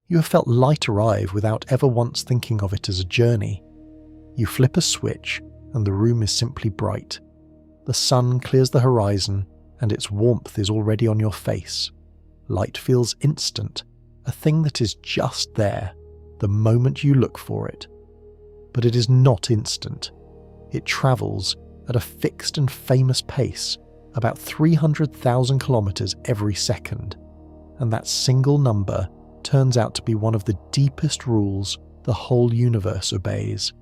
You have felt light arrive without ever once thinking of it as a journey. You flip a switch and the room is simply bright. The sun clears the horizon and its warmth is already on your face. Light feels instant, a thing that is just there, the moment you look for it. But it is not instant. It travels at a fixed and famous pace, about 300,000 kilometers every second, and that single number turns out to be one of the deepest rules the whole universe obeys.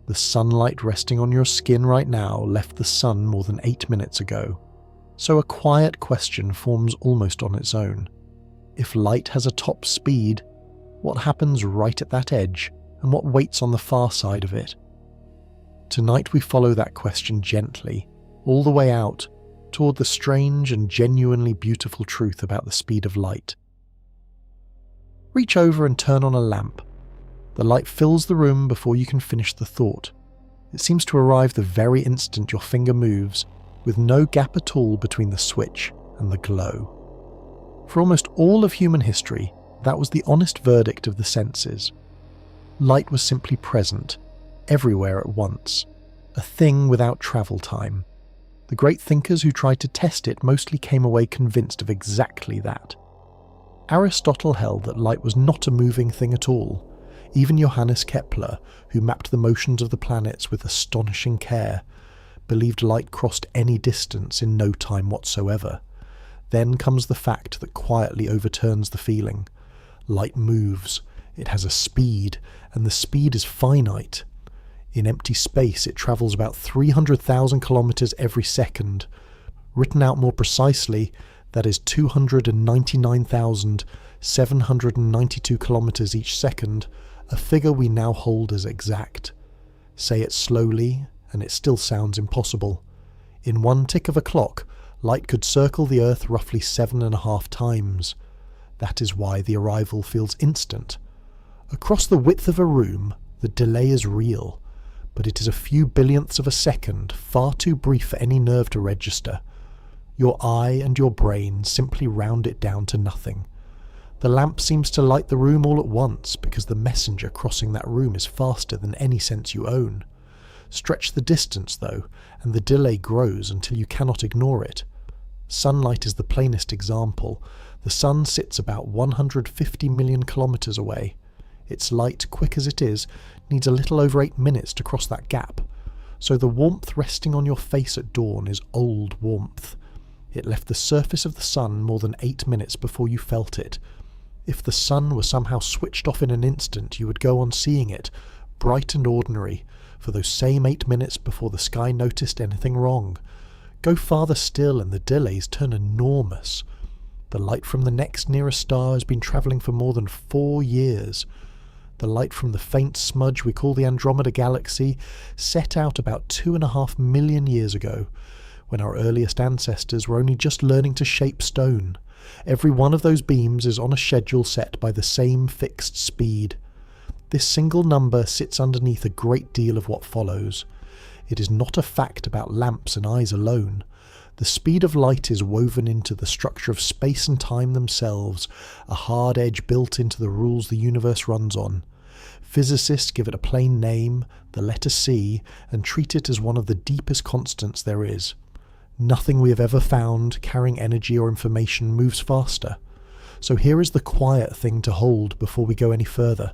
The sunlight resting on your skin right now left the sun more than 8 minutes ago, so a quiet question forms almost on its own. If light has a top speed, what happens right at that edge, and what waits on the far side of it? Tonight we follow that question gently, all the way out, toward the strange and genuinely beautiful truth about the speed of light. Reach over and turn on a lamp. The light fills the room before you can finish the thought. It seems to arrive the very instant your finger moves, with no gap at all between the switch and the glow. For almost all of human history, that was the honest verdict of the senses. Light was simply present, everywhere at once, a thing without travel time. The great thinkers who tried to test it mostly came away convinced of exactly that. Aristotle held that light was not a moving thing at all. Even Johannes Kepler, who mapped the motions of the planets with astonishing care, believed light crossed any distance in no time whatsoever. Then comes the fact that quietly overturns the feeling. Light moves, it has a speed, and the speed is finite. In empty space it travels about 300,000 kilometers every second. Written out more precisely, that is 299,792 kilometers each second, a figure we now hold as exact. Say it slowly, and it still sounds impossible. In one tick of a clock, light could circle the Earth roughly 7.5 times. That is why the arrival feels instant. Across the width of a room, the delay is real, but it is a few billionths of a second, far too brief for any nerve to register. Your eye and your brain simply round it down to nothing. The lamp seems to light the room all at once because the messenger crossing that room is faster than any sense you own. Stretch the distance, though, and the delay grows until you cannot ignore it. Sunlight is the plainest example. The sun sits about 150 million kilometers away. Its light, quick as it is, needs a little over 8 minutes to cross that gap. So the warmth resting on your face at dawn is old warmth. It left the surface of the sun more than 8 minutes before you felt it. If the sun were somehow switched off in an instant, you would go on seeing it, bright and ordinary, for those same 8 minutes before the sky noticed anything wrong. Go farther still and the delays turn enormous. The light from the next nearest star has been travelling for more than 4 years. The light from the faint smudge we call the Andromeda Galaxy set out about 2.5 million years ago, when our earliest ancestors were only just learning to shape stone. Every one of those beams is on a schedule set by the same fixed speed. This single number sits underneath a great deal of what follows. It is not a fact about lamps and eyes alone. The speed of light is woven into the structure of space and time themselves, a hard edge built into the rules the universe runs on. Physicists give it a plain name, the letter C, and treat it as one of the deepest constants there is. Nothing we have ever found carrying energy or information moves faster. So here is the quiet thing to hold before we go any further.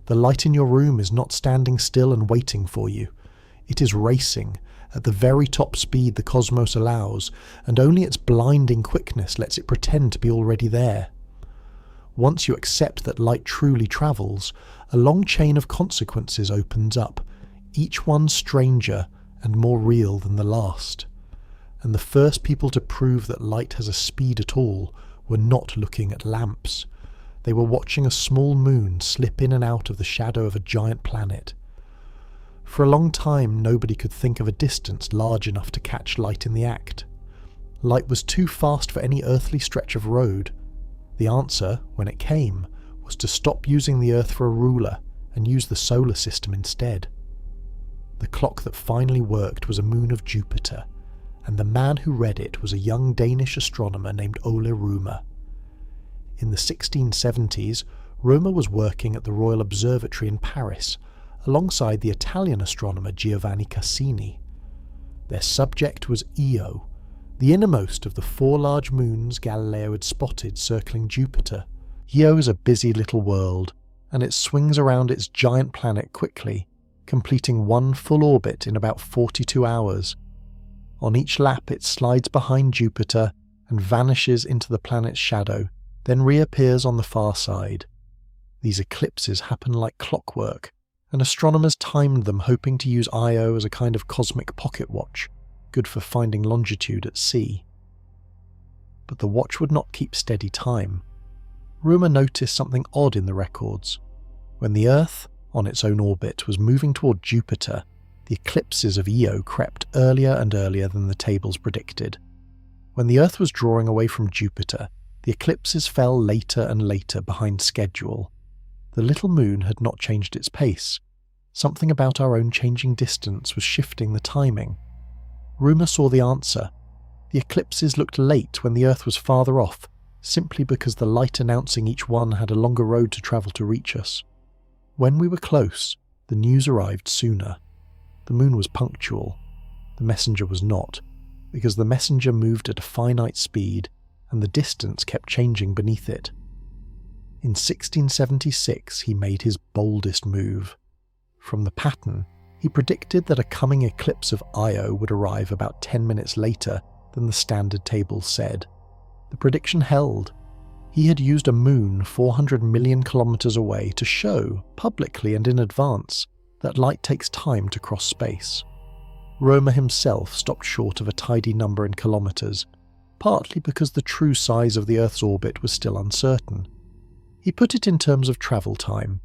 The light in your room is not standing still and waiting for you. It is racing, at the very top speed the cosmos allows, and only its blinding quickness lets it pretend to be already there. Once you accept that light truly travels, a long chain of consequences opens up, each one stranger and more real than the last. And the first people to prove that light has a speed at all were not looking at lamps. They were watching a small moon slip in and out of the shadow of a giant planet. For a long time nobody could think of a distance large enough to catch light in the act. Light was too fast for any earthly stretch of road. The answer, when it came, was to stop using the Earth for a ruler and use the solar system instead. The clock that finally worked was a moon of Jupiter, and the man who read it was a young Danish astronomer named Ole Rømer. In the 1670s, Rømer was working at the Royal Observatory in Paris, alongside the Italian astronomer Giovanni Cassini. Their subject was Io, the innermost of the 4 large moons Galileo had spotted circling Jupiter. Io is a busy little world, and it swings around its giant planet quickly, completing 1 full orbit in about 42 hours. On each lap it slides behind Jupiter and vanishes into the planet's shadow, then reappears on the far side. These eclipses happen like clockwork, and astronomers timed them hoping to use Io as a kind of cosmic pocket watch, good for finding longitude at sea. But the watch would not keep steady time. Rømer noticed something odd in the records. When the Earth, on its own orbit, was moving toward Jupiter, the eclipses of Io crept earlier and earlier than the tables predicted. When the Earth was drawing away from Jupiter, the eclipses fell later and later behind schedule. The little moon had not changed its pace. Something about our own changing distance was shifting the timing. Rømer saw the answer. The eclipses looked late when the Earth was farther off, simply because the light announcing each one had a longer road to travel to reach us. When we were close, the news arrived sooner. The moon was punctual. The messenger was not, because the messenger moved at a finite speed and the distance kept changing beneath it. In 1676 he made his boldest move. From the pattern, he predicted that a coming eclipse of Io would arrive about 10 minutes later than the standard tables said. The prediction held. He had used a moon 400 million kilometers away to show, publicly and in advance, that light takes time to cross space. Rømer himself stopped short of a tidy number in kilometers, partly because the true size of the Earth's orbit was still uncertain. He put it in terms of travel time.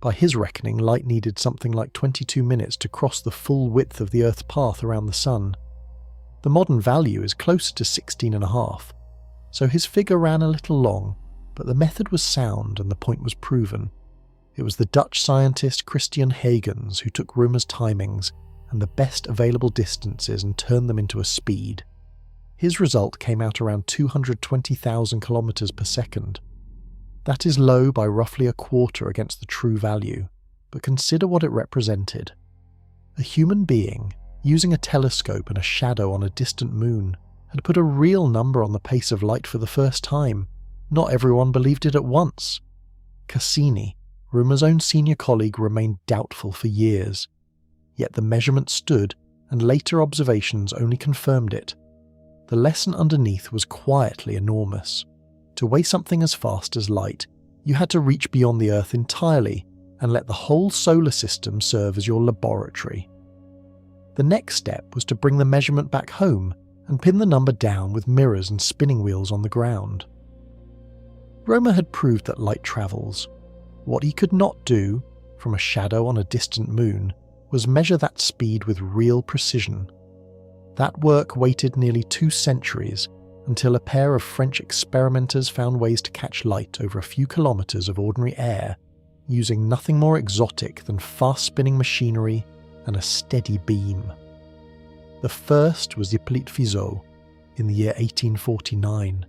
By his reckoning, light needed something like 22 minutes to cross the full width of the Earth's path around the Sun. The modern value is closer to 16.5, so his figure ran a little long, but the method was sound and the point was proven. It was the Dutch scientist Christian Huygens who took Rømer's timings and the best available distances and turned them into a speed. His result came out around 220,000 kilometers per second. That is low by roughly a quarter against the true value, but consider what it represented. A human being, using a telescope and a shadow on a distant moon, had put a real number on the pace of light for the first time. Not everyone believed it at once. Cassini, Rømer's own senior colleague, remained doubtful for years. Yet the measurement stood, and later observations only confirmed it. The lesson underneath was quietly enormous. To weigh something as fast as light, you had to reach beyond the Earth entirely and let the whole solar system serve as your laboratory. The next step was to bring the measurement back home and pin the number down with mirrors and spinning wheels on the ground. Rømer had proved that light travels. What he could not do, from a shadow on a distant moon, was measure that speed with real precision. That work waited nearly 2 centuries until a pair of French experimenters found ways to catch light over a few kilometers of ordinary air, using nothing more exotic than fast-spinning machinery and a steady beam. The first was Hippolyte Fizeau, in the year 1849.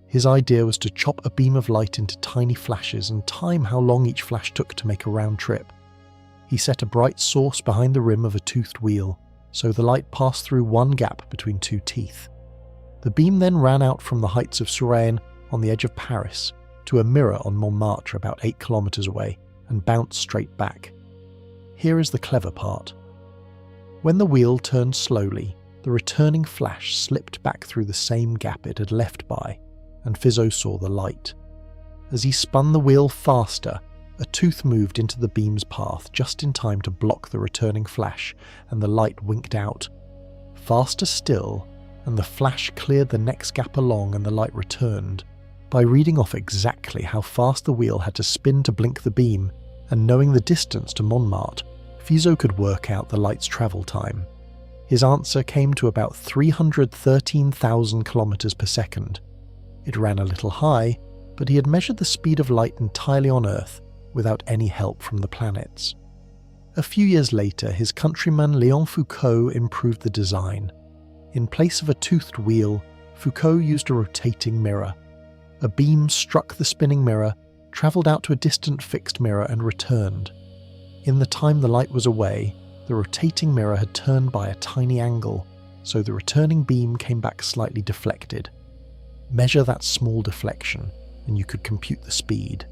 His idea was to chop a beam of light into tiny flashes and time how long each flash took to make a round trip. He set a bright source behind the rim of a toothed wheel, so the light passed through one gap between 2 teeth. The beam then ran out from the heights of Suresnes on the edge of Paris to a mirror on Montmartre about 8 kilometers away and bounced straight back. Here is the clever part. When the wheel turned slowly, the returning flash slipped back through the same gap it had left by, and Fizeau saw the light. As he spun the wheel faster, a tooth moved into the beam's path just in time to block the returning flash, and the light winked out. Faster still, and the flash cleared the next gap along and the light returned. By reading off exactly how fast the wheel had to spin to blink the beam, and knowing the distance to Montmartre, Fizeau could work out the light's travel time. His answer came to about 313,000 kilometers per second. It ran a little high, but he had measured the speed of light entirely on Earth, without any help from the planets. A few years later, his countryman Léon Foucault improved the design. In place of a toothed wheel, Foucault used a rotating mirror. A beam struck the spinning mirror, travelled out to a distant fixed mirror and returned. In the time the light was away, the rotating mirror had turned by a tiny angle, so the returning beam came back slightly deflected. Measure that small deflection, and you could compute the speed.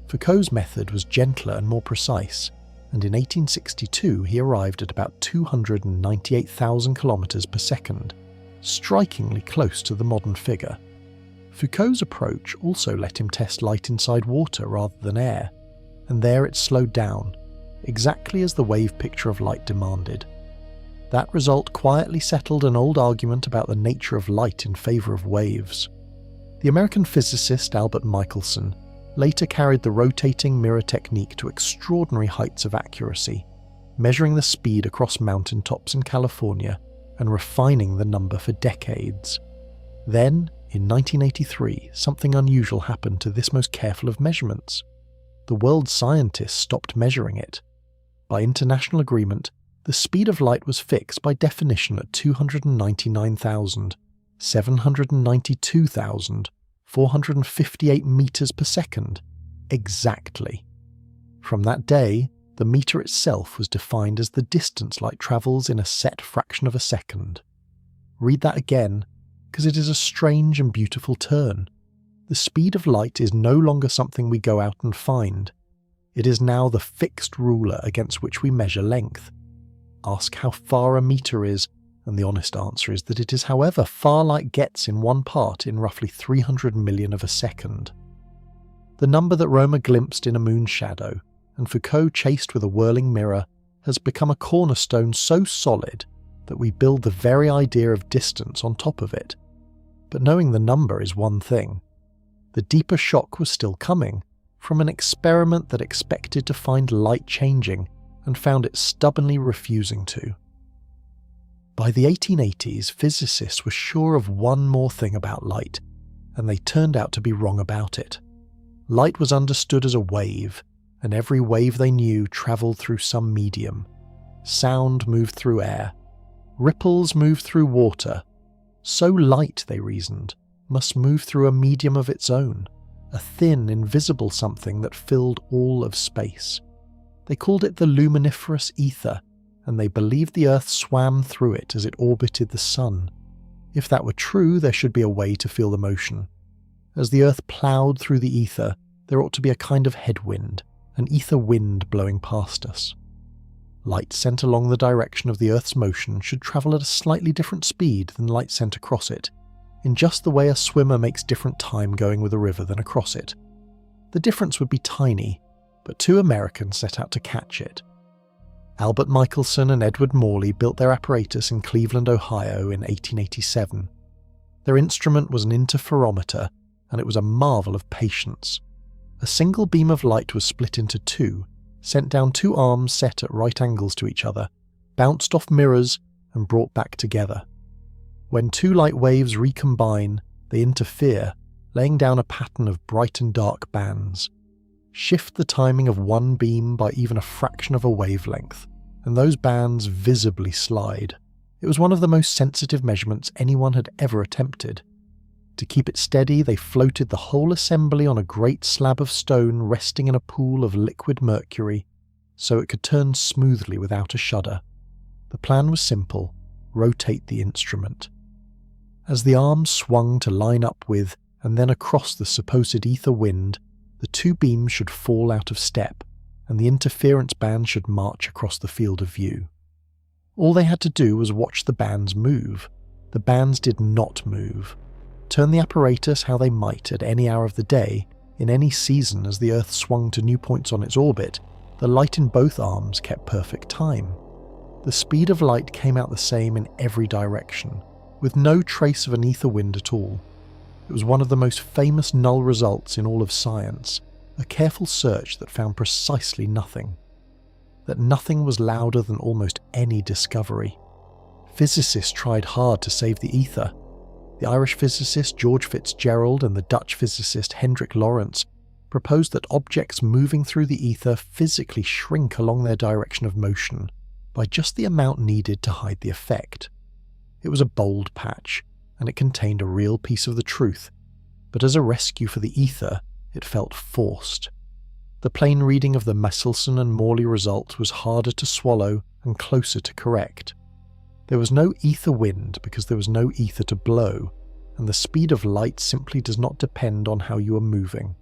Foucault's method was gentler and more precise, and in 1862 he arrived at about 298,000 kilometers per second, strikingly close to the modern figure. Foucault's approach also let him test light inside water rather than air, and there it slowed down, exactly as the wave picture of light demanded. That result quietly settled an old argument about the nature of light in favour of waves. The American physicist Albert Michelson later carried the rotating mirror technique to extraordinary heights of accuracy, measuring the speed across mountain tops in California and refining the number for decades. Then, in 1983, something unusual happened to this most careful of measurements. The world's scientists stopped measuring it. By international agreement, the speed of light was fixed by definition at 299,792,458 meters per second, exactly. From that day, the meter itself was defined as the distance light travels in a set fraction of a second. Read that again, because it is a strange and beautiful turn. The speed of light is no longer something we go out and find. It is now the fixed ruler against which we measure length. Ask how far a meter is, and the honest answer is that it is however far light gets in one part in roughly 300 million of a second. The number that Rømer glimpsed in a moon shadow, and Foucault chased with a whirling mirror, has become a cornerstone so solid that we build the very idea of distance on top of it. But knowing the number is one thing. The deeper shock was still coming, from an experiment that expected to find light changing and found it stubbornly refusing to. By the 1880s, physicists were sure of one more thing about light, and they turned out to be wrong about it. Light was understood as a wave, and every wave they knew travelled through some medium. Sound moved through air. Ripples moved through water. So light, they reasoned, must move through a medium of its own, a thin, invisible something that filled all of space. They called it the luminiferous ether, and they believed the Earth swam through it as it orbited the Sun. If that were true, there should be a way to feel the motion. As the Earth ploughed through the ether, there ought to be a kind of headwind, an ether wind blowing past us. Light sent along the direction of the Earth's motion should travel at a slightly different speed than light sent across it, in just the way a swimmer makes different time going with a river than across it. The difference would be tiny, but two Americans set out to catch it. Albert Michelson and Edward Morley built their apparatus in Cleveland, Ohio in 1887. Their instrument was an interferometer, and it was a marvel of patience. A single beam of light was split into two, sent down two arms set at right angles to each other, bounced off mirrors, and brought back together. When two light waves recombine, they interfere, laying down a pattern of bright and dark bands. Shift the timing of one beam by even a fraction of a wavelength, and those bands visibly slide. It was one of the most sensitive measurements anyone had ever attempted. To keep it steady, they floated the whole assembly on a great slab of stone resting in a pool of liquid mercury, so it could turn smoothly without a shudder. The plan was simple: rotate the instrument. As the arms swung to line up with and then across the supposed ether wind, the two beams should fall out of step, and the interference band should march across the field of view. All they had to do was watch the bands move. The bands did not move. Turn the apparatus how they might at any hour of the day, in any season as the Earth swung to new points on its orbit, the light in both arms kept perfect time. The speed of light came out the same in every direction, with no trace of an ether wind at all. It was one of the most famous null results in all of science, a careful search that found precisely nothing. That nothing was louder than almost any discovery. Physicists tried hard to save the ether. The Irish physicist George Fitzgerald and the Dutch physicist Hendrik Lorentz proposed that objects moving through the ether physically shrink along their direction of motion by just the amount needed to hide the effect. It was a bold patch, and it contained a real piece of the truth, but as a rescue for the ether, It felt forced. The plain reading of the Michelson and Morley result was harder to swallow and closer to correct. There was no ether wind because there was no ether to blow, and the speed of light simply does not depend on how you are moving.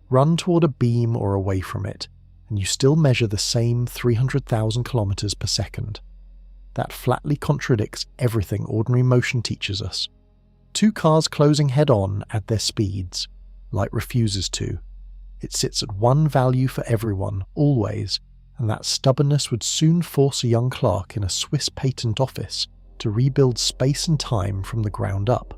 Run toward a beam or away from it, and you still measure the same 300,000 kilometers per second. That flatly contradicts everything ordinary motion teaches us. Two cars closing head-on add their speeds. Light refuses to. It sits at one value for everyone, always, and that stubbornness would soon force a young clerk in a Swiss patent office to rebuild space and time from the ground up.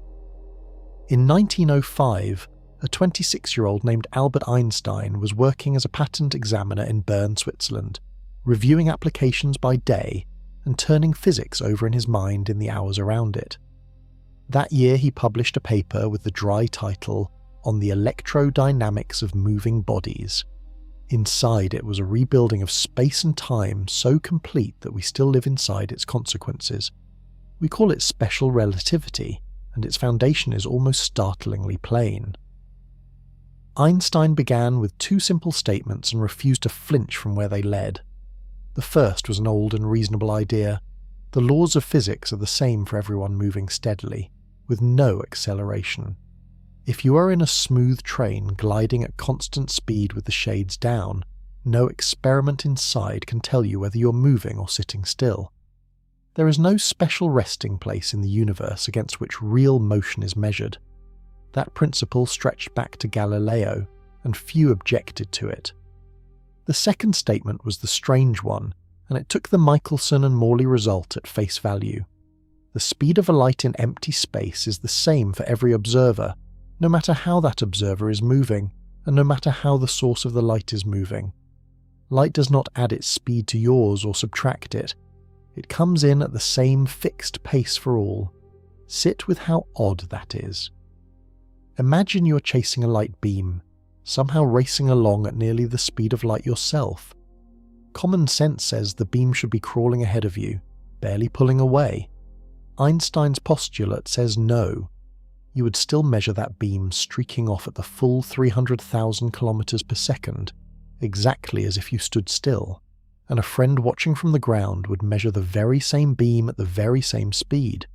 In 1905, a 26-year-old named Albert Einstein was working as a patent examiner in Bern, Switzerland, reviewing applications by day and turning physics over in his mind in the hours around it. That year he published a paper with the dry title On the Electrodynamics of Moving Bodies. Inside it was a rebuilding of space and time so complete that we still live inside its consequences. We call it special relativity, and its foundation is almost startlingly plain. Einstein began with two simple statements and refused to flinch from where they led. The first was an old and reasonable idea. The laws of physics are the same for everyone moving steadily, with no acceleration. If you are in a smooth train gliding at constant speed with the shades down, no experiment inside can tell you whether you're moving or sitting still. There is no special resting place in the universe against which real motion is measured. That principle stretched back to Galileo, and few objected to it. The second statement was the strange one, and it took the Michelson and Morley result at face value. The speed of a light in empty space is the same for every observer, no matter how that observer is moving, and no matter how the source of the light is moving. Light does not add its speed to yours or subtract it. It comes in at the same fixed pace for all. Sit with how odd that is. Imagine you are chasing a light beam, somehow racing along at nearly the speed of light yourself. Common sense says the beam should be crawling ahead of you, barely pulling away. Einstein's postulate says no. You would still measure that beam streaking off at the full 300,000 kilometers per second, exactly as if you stood still, and a friend watching from the ground would measure the very same beam at the very same speed.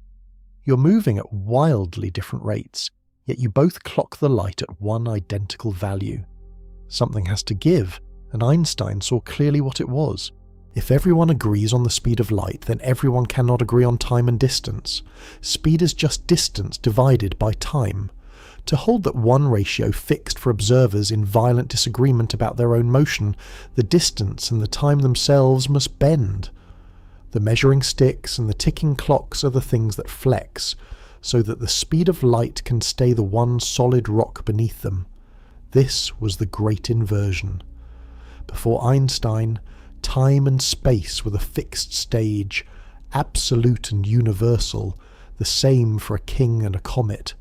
You're moving at wildly different rates, yet you both clock the light at one identical value. Something has to give, and Einstein saw clearly what it was. If everyone agrees on the speed of light, then everyone cannot agree on time and distance. Speed is just distance divided by time. To hold that one ratio fixed for observers in violent disagreement about their own motion, the distance and the time themselves must bend. The measuring sticks and the ticking clocks are the things that flex, so that the speed of light can stay the one solid rock beneath them. This was the great inversion. Before Einstein, time and space were the fixed stage, absolute and universal, the same for a king and a comet.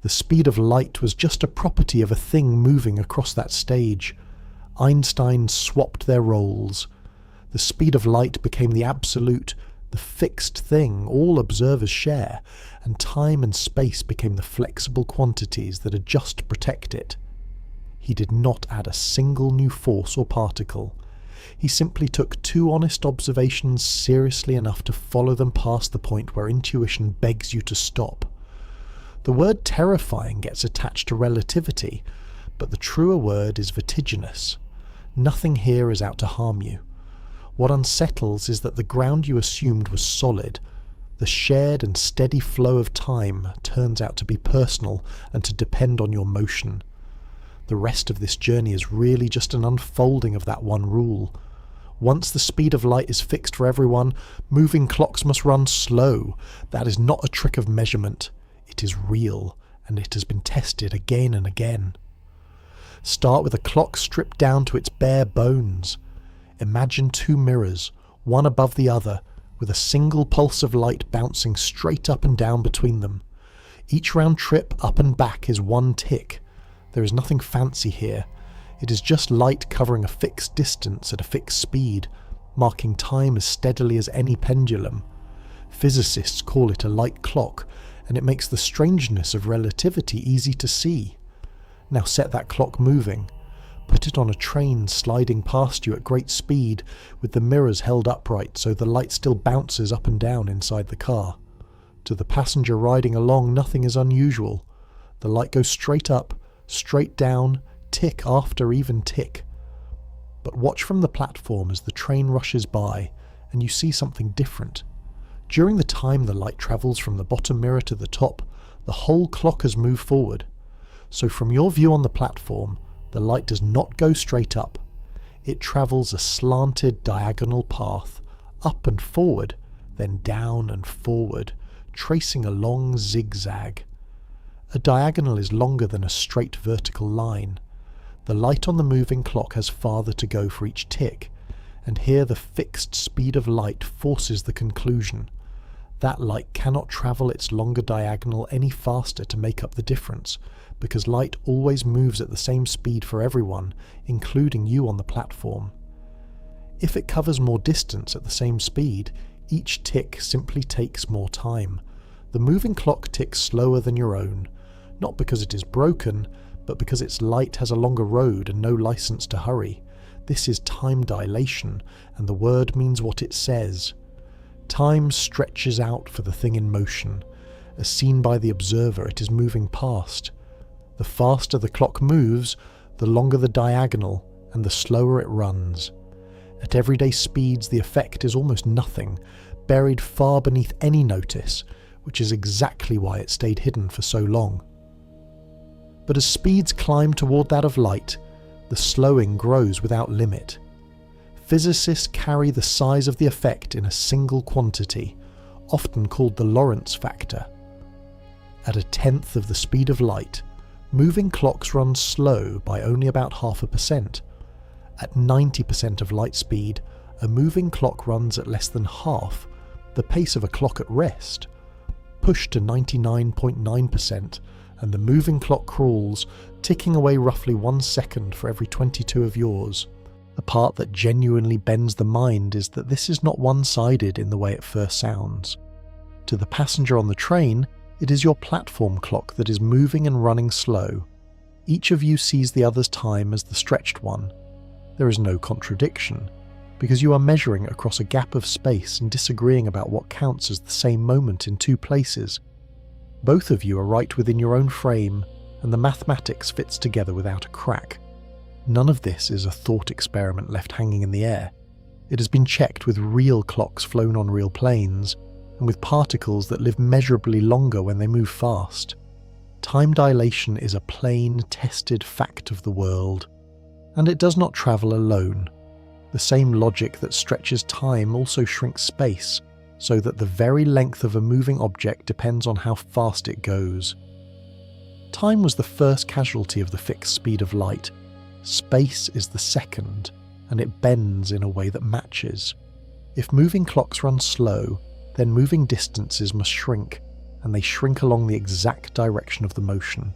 The speed of light was just a property of a thing moving across that stage. Einstein swapped their roles. The speed of light became the absolute, the fixed thing all observers share, and time and space became the flexible quantities that adjust to protect it. He did not add a single new force or particle. He simply took two honest observations seriously enough to follow them past the point where intuition begs you to stop. The word terrifying gets attached to relativity, but the truer word is vertiginous. Nothing here is out to harm you. What unsettles is that the ground you assumed was solid. The shared and steady flow of time turns out to be personal and to depend on your motion. The rest of this journey is really just an unfolding of that one rule. Once the speed of light is fixed for everyone, moving clocks must run slow. That is not a trick of measurement. It is real, and it has been tested again and again. Start with a clock stripped down to its bare bones. Imagine two mirrors, one above the other, with a single pulse of light bouncing straight up and down between them. Each round trip up and back is one tick. There is nothing fancy here. It is just light covering a fixed distance at a fixed speed, marking time as steadily as any pendulum. Physicists call it a light clock, and it makes the strangeness of relativity easy to see. Now set that clock moving. Put it on a train sliding past you at great speed with the mirrors held upright so the light still bounces up and down inside the car. To the passenger riding along, nothing is unusual. The light goes straight up, straight down, tick after even tick. But watch from the platform as the train rushes by and you see something different. During the time the light travels from the bottom mirror to the top, the whole clock has moved forward. So from your view on the platform, the light does not go straight up. It travels a slanted diagonal path, up and forward, then down and forward, tracing a long zigzag. A diagonal is longer than a straight vertical line. The light on the moving clock has farther to go for each tick, and here the fixed speed of light forces the conclusion. That light cannot travel its longer diagonal any faster to make up the difference, because light always moves at the same speed for everyone, including you on the platform. If it covers more distance at the same speed, each tick simply takes more time. The moving clock ticks slower than your own, not because it is broken, but because its light has a longer road and no license to hurry. This is time dilation, and the word means what it says. Time stretches out for the thing in motion. As seen by the observer, it is moving past. The faster the clock moves, the longer the diagonal, and the slower it runs. At everyday speeds, the effect is almost nothing, buried far beneath any notice, which is exactly why it stayed hidden for so long. But as speeds climb toward that of light, the slowing grows without limit. Physicists carry the size of the effect in a single quantity, often called the Lorentz factor. At 1/10 of the speed of light, moving clocks run slow by only about 0.5%. At 90% of light speed, a moving clock runs at less than half the pace of a clock at rest. Push to 99.9%, and the moving clock crawls, ticking away roughly 1 second for every 22 of yours. The part that genuinely bends the mind is that this is not one-sided in the way it first sounds. To the passenger on the train, it is your platform clock that is moving and running slow. Each of you sees the other's time as the stretched one. There is no contradiction, because you are measuring across a gap of space and disagreeing about what counts as the same moment in two places. Both of you are right within your own frame, and the mathematics fits together without a crack. None of this is a thought experiment left hanging in the air. It has been checked with real clocks flown on real planes, and with particles that live measurably longer when they move fast. Time dilation is a plain, tested fact of the world, and it does not travel alone. The same logic that stretches time also shrinks space, so that the very length of a moving object depends on how fast it goes. Time was the first casualty of the fixed speed of light. Space is the second, and it bends in a way that matches. If moving clocks run slow, then moving distances must shrink, and they shrink along the exact direction of the motion.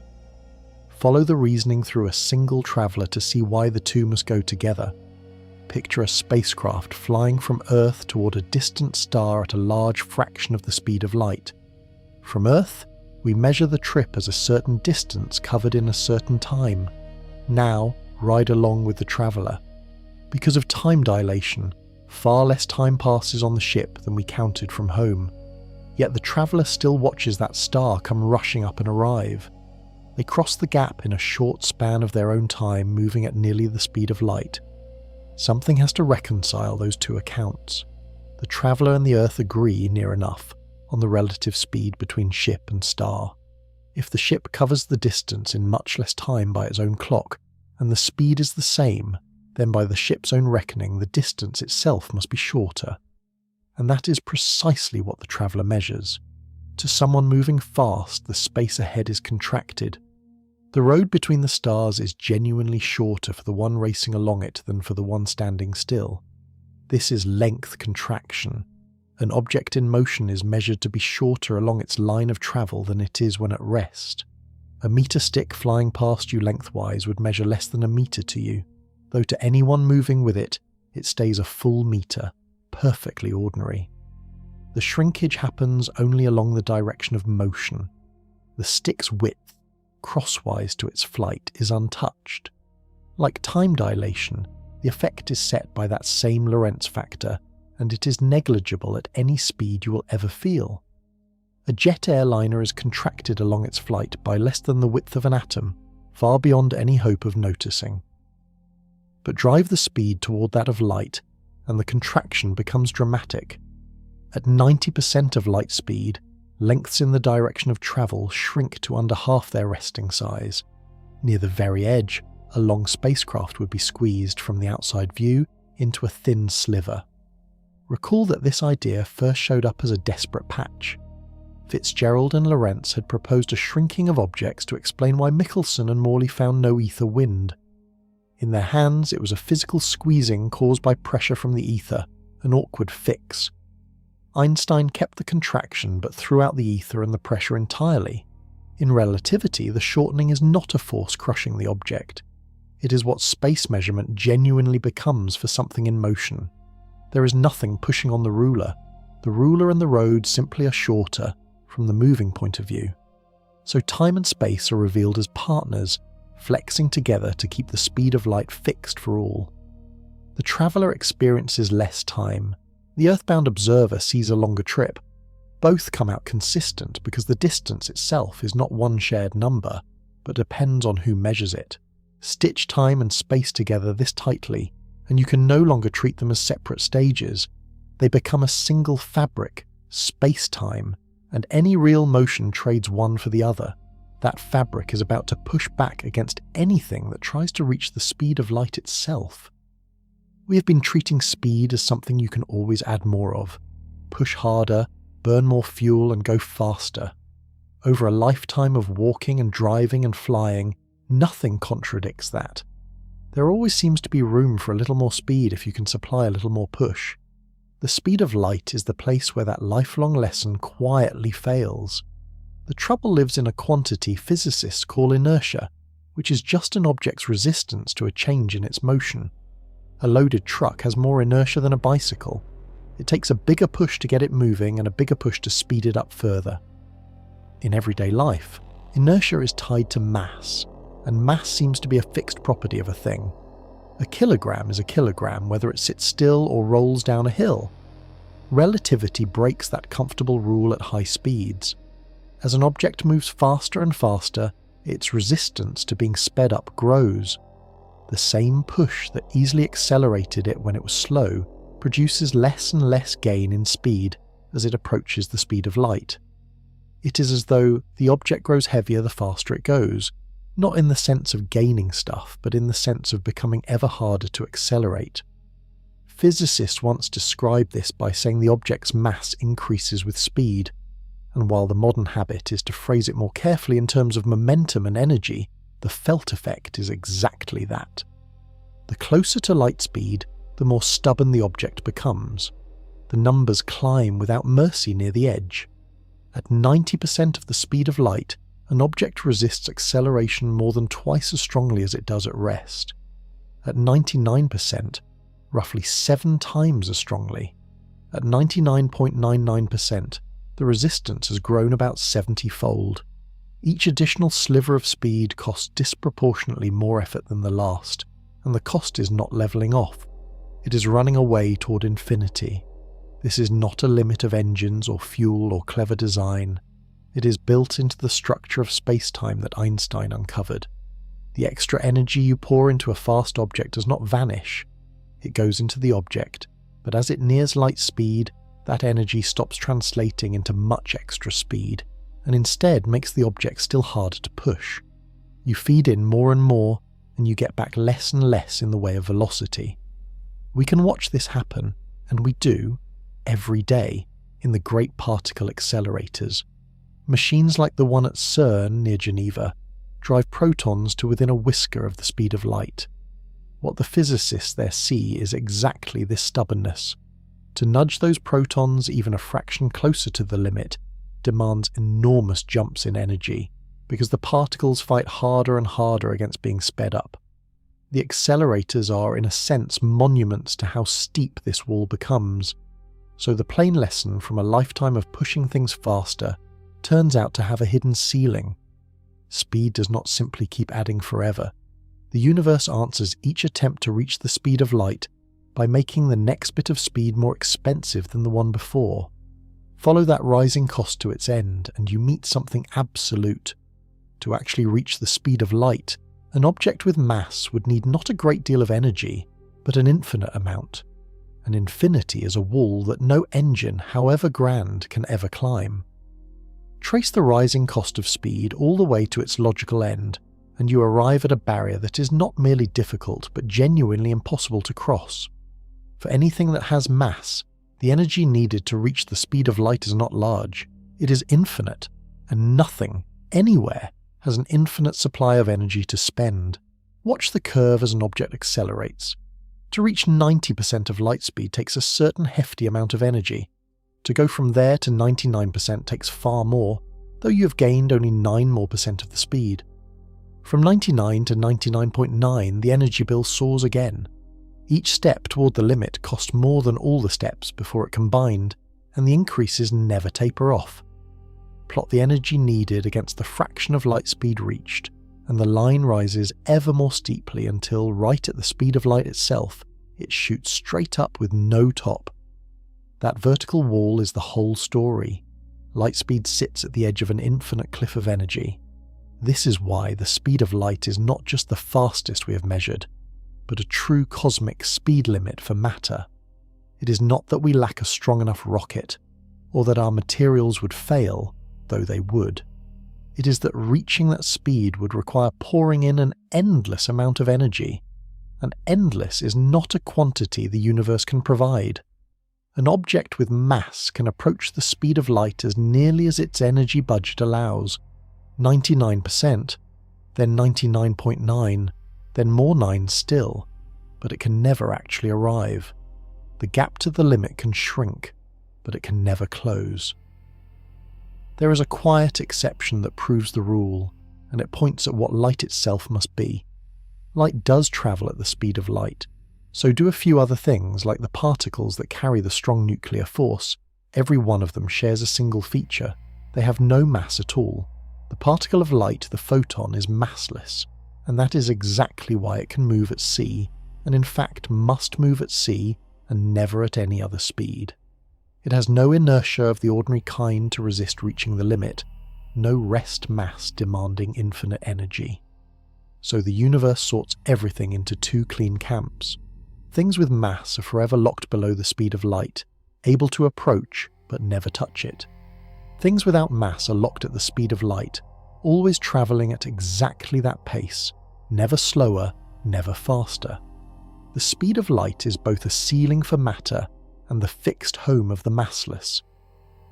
Follow the reasoning through a single traveller to see why the two must go together. Picture a spacecraft flying from Earth toward a distant star at a large fraction of the speed of light. From Earth, we measure the trip as a certain distance covered in a certain time. Now, ride along with the traveller. Because of time dilation, far less time passes on the ship than we counted from home. Yet the traveller still watches that star come rushing up and arrive. They cross the gap in a short span of their own time, moving at nearly the speed of light. Something has to reconcile those two accounts. The traveller and the Earth agree near enough on the relative speed between ship and star. If the ship covers the distance in much less time by its own clock, and the speed is the same, then by the ship's own reckoning the distance itself must be shorter. And that is precisely what the traveller measures. To someone moving fast, the space ahead is contracted. The road between the stars is genuinely shorter for the one racing along it than for the one standing still. This is length contraction. An object in motion is measured to be shorter along its line of travel than it is when at rest. A meter stick flying past you lengthwise would measure less than a meter to you, though to anyone moving with it, it stays a full meter, perfectly ordinary. The shrinkage happens only along the direction of motion. The stick's width, crosswise to its flight is untouched. Like time dilation, the effect is set by that same Lorentz factor, and it is negligible at any speed you will ever feel. A jet airliner is contracted along its flight by less than the width of an atom, far beyond any hope of noticing. But drive the speed toward that of light, and the contraction becomes dramatic. At 90% of light speed, lengths in the direction of travel shrink to under half their resting size. Near the very edge, a long spacecraft would be squeezed from the outside view into a thin sliver. Recall that this idea first showed up as a desperate patch. Fitzgerald and Lorentz had proposed a shrinking of objects to explain why Michelson and Morley found no ether wind. In their hands, it was a physical squeezing caused by pressure from the ether, an awkward fix. Einstein kept the contraction but threw out the ether and the pressure entirely. In relativity, the shortening is not a force crushing the object. It is what space measurement genuinely becomes for something in motion. There is nothing pushing on the ruler. The ruler and the road simply are shorter, from the moving point of view. So time and space are revealed as partners, flexing together to keep the speed of light fixed for all. The traveller experiences less time. The earthbound observer sees a longer trip. Both come out consistent because the distance itself is not one shared number, but depends on who measures it. Stitch time and space together this tightly, and you can no longer treat them as separate stages. They become a single fabric, space-time, and any real motion trades one for the other. That fabric is about to push back against anything that tries to reach the speed of light itself. We have been treating speed as something you can always add more of. Push harder, burn more fuel, and go faster. Over a lifetime of walking and driving and flying, nothing contradicts that. There always seems to be room for a little more speed if you can supply a little more push. The speed of light is the place where that lifelong lesson quietly fails. The trouble lives in a quantity physicists call inertia, which is just an object's resistance to a change in its motion. A loaded truck has more inertia than a bicycle. It takes a bigger push to get it moving and a bigger push to speed it up further. In everyday life, inertia is tied to mass, and mass seems to be a fixed property of a thing. A kilogram is a kilogram whether it sits still or rolls down a hill. Relativity breaks that comfortable rule at high speeds. As an object moves faster and faster, its resistance to being sped up grows. The same push that easily accelerated it when it was slow produces less and less gain in speed as it approaches the speed of light. It is as though the object grows heavier the faster it goes, not in the sense of gaining stuff, but in the sense of becoming ever harder to accelerate. Physicists once described this by saying the object's mass increases with speed, and while the modern habit is to phrase it more carefully in terms of momentum and energy, the felt effect is exactly that. The closer to light speed, the more stubborn the object becomes. The numbers climb without mercy near the edge. At 90% of the speed of light, an object resists acceleration more than twice as strongly as it does at rest. At 99%, roughly 7 times as strongly. At 99.99%, the resistance has grown about 70-fold. Each additional sliver of speed costs disproportionately more effort than the last, and the cost is not levelling off. It is running away toward infinity. This is not a limit of engines or fuel or clever design. It is built into the structure of space-time that Einstein uncovered. The extra energy you pour into a fast object does not vanish. It goes into the object, but as it nears light speed, that energy stops translating into much extra speed, and instead makes the object still harder to push. You feed in more and more, and you get back less and less in the way of velocity. We can watch this happen, and we do, every day, in the great particle accelerators. Machines like the one at CERN near Geneva drive protons to within a whisker of the speed of light. What the physicists there see is exactly this stubbornness. To nudge those protons even a fraction closer to the limit demands enormous jumps in energy, because the particles fight harder and harder against being sped up. The accelerators are, in a sense, monuments to how steep this wall becomes. So the plain lesson from a lifetime of pushing things faster turns out to have a hidden ceiling. Speed does not simply keep adding forever. The universe answers each attempt to reach the speed of light by making the next bit of speed more expensive than the one before. Follow that rising cost to its end, and you meet something absolute. To actually reach the speed of light, an object with mass would need not a great deal of energy, but an infinite amount. An infinity is a wall that no engine, however grand, can ever climb. Trace the rising cost of speed all the way to its logical end, and you arrive at a barrier that is not merely difficult but genuinely impossible to cross. For anything that has mass, the energy needed to reach the speed of light is not large, it is infinite, and nothing, anywhere, has an infinite supply of energy to spend. Watch the curve as an object accelerates. To reach 90% of light speed takes a certain hefty amount of energy. To go from there to 99% takes far more, though you have gained only 9% more of the speed. From 99 to 99.9, the energy bill soars again. Each step toward the limit cost more than all the steps before it combined, and the increases never taper off. Plot the energy needed against the fraction of light speed reached, and the line rises ever more steeply until, right at the speed of light itself, it shoots straight up with no top. That vertical wall is the whole story. Light speed sits at the edge of an infinite cliff of energy. This is why the speed of light is not just the fastest we have measured, but a true cosmic speed limit for matter. It is not that we lack a strong enough rocket, or that our materials would fail, though they would. It is that reaching that speed would require pouring in an endless amount of energy, and endless is not a quantity the universe can provide. An object with mass can approach the speed of light as nearly as its energy budget allows. 99%, then 99.9, then more nines still, but it can never actually arrive. The gap to the limit can shrink, but it can never close. There is a quiet exception that proves the rule, and it points at what light itself must be. Light does travel at the speed of light, so do a few other things like the particles that carry the strong nuclear force. Every one of them shares a single feature. They have no mass at all. The particle of light, the photon, is massless, and that is exactly why it can move at c, and in fact must move at c and never at any other speed. It has no inertia of the ordinary kind to resist reaching the limit, no rest mass demanding infinite energy. So the universe sorts everything into two clean camps. Things with mass are forever locked below the speed of light, able to approach but never touch it. Things without mass are locked at the speed of light, always travelling at exactly that pace, never slower, never faster. The speed of light is both a ceiling for matter and the fixed home of the massless.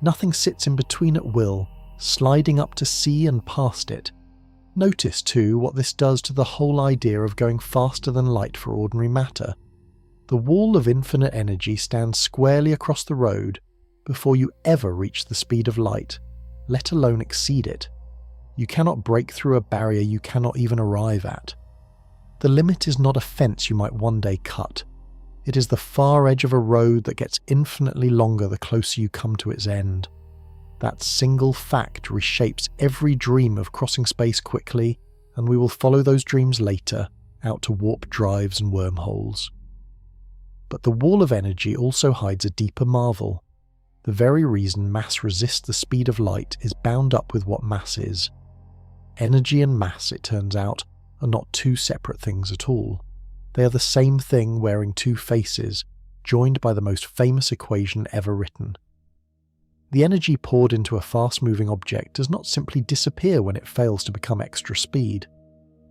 Nothing sits in between at will, sliding up to c and past it. Notice, too, what this does to the whole idea of going faster than light for ordinary matter. The wall of infinite energy stands squarely across the road before you ever reach the speed of light, let alone exceed it. You cannot break through a barrier you cannot even arrive at. The limit is not a fence you might one day cut. It is the far edge of a road that gets infinitely longer the closer you come to its end. That single fact reshapes every dream of crossing space quickly, and we will follow those dreams later, out to warp drives and wormholes. But the wall of energy also hides a deeper marvel. The very reason mass resists the speed of light is bound up with what mass is. Energy and mass, it turns out, are not two separate things at all. They are the same thing wearing two faces, joined by the most famous equation ever written. The energy poured into a fast-moving object does not simply disappear when it fails to become extra speed.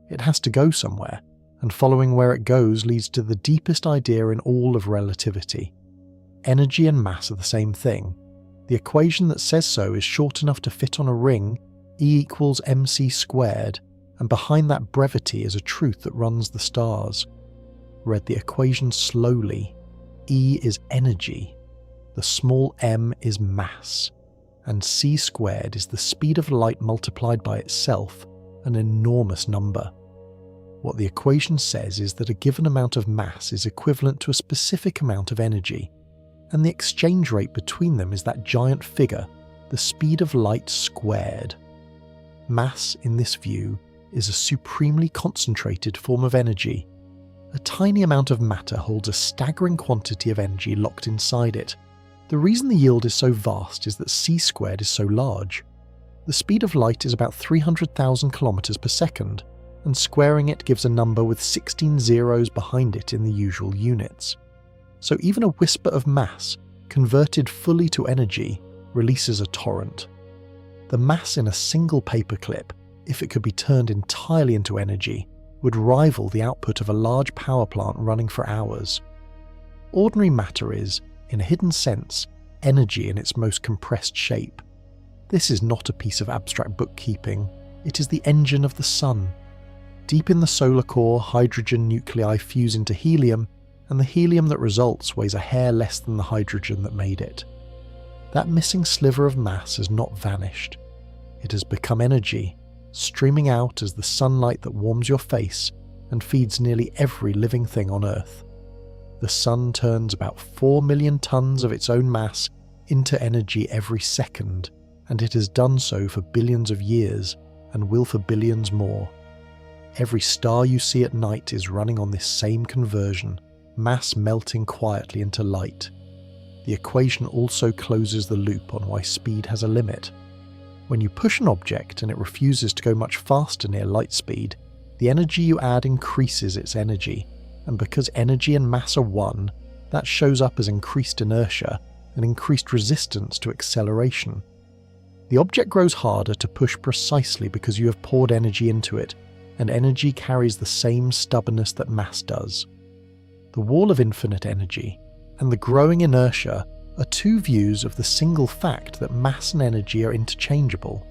It has to go somewhere, and following where it goes leads to the deepest idea in all of relativity. Energy and mass are the same thing. The equation that says so is short enough to fit on a ring, E equals mc squared, and behind that brevity is a truth that runs the stars. Read the equation slowly. E is energy, the small m is mass, and c squared is the speed of light multiplied by itself, an enormous number. What the equation says is that a given amount of mass is equivalent to a specific amount of energy, and the exchange rate between them is that giant figure, the speed of light squared. Mass, in this view, is a supremely concentrated form of energy. A tiny amount of matter holds a staggering quantity of energy locked inside it. The reason the yield is so vast is that c² is so large. The speed of light is about 300,000 kilometers per second, and squaring it gives a number with 16 zeros behind it in the usual units. So even a whisper of mass, converted fully to energy, releases a torrent. The mass in a single paperclip, if it could be turned entirely into energy, would rival the output of a large power plant running for hours. Ordinary matter is, in a hidden sense, energy in its most compressed shape. This is not a piece of abstract bookkeeping, it is the engine of the sun. Deep in the solar core, hydrogen nuclei fuse into helium, and the helium that results weighs a hair less than the hydrogen that made it. That missing sliver of mass has not vanished. It has become energy, streaming out as the sunlight that warms your face and feeds nearly every living thing on Earth. The sun turns about 4 million tons of its own mass into energy every second, and it has done so for billions of years and will for billions more. Every star you see at night is running on this same conversion, mass melting quietly into light. The equation also closes the loop on why speed has a limit. When you push an object and it refuses to go much faster near light speed, the energy you add increases its energy, and because energy and mass are one, that shows up as increased inertia and increased resistance to acceleration. The object grows harder to push precisely because you have poured energy into it, and energy carries the same stubbornness that mass does. The wall of infinite energy and the growing inertia are two views of the single fact that mass and energy are interchangeable.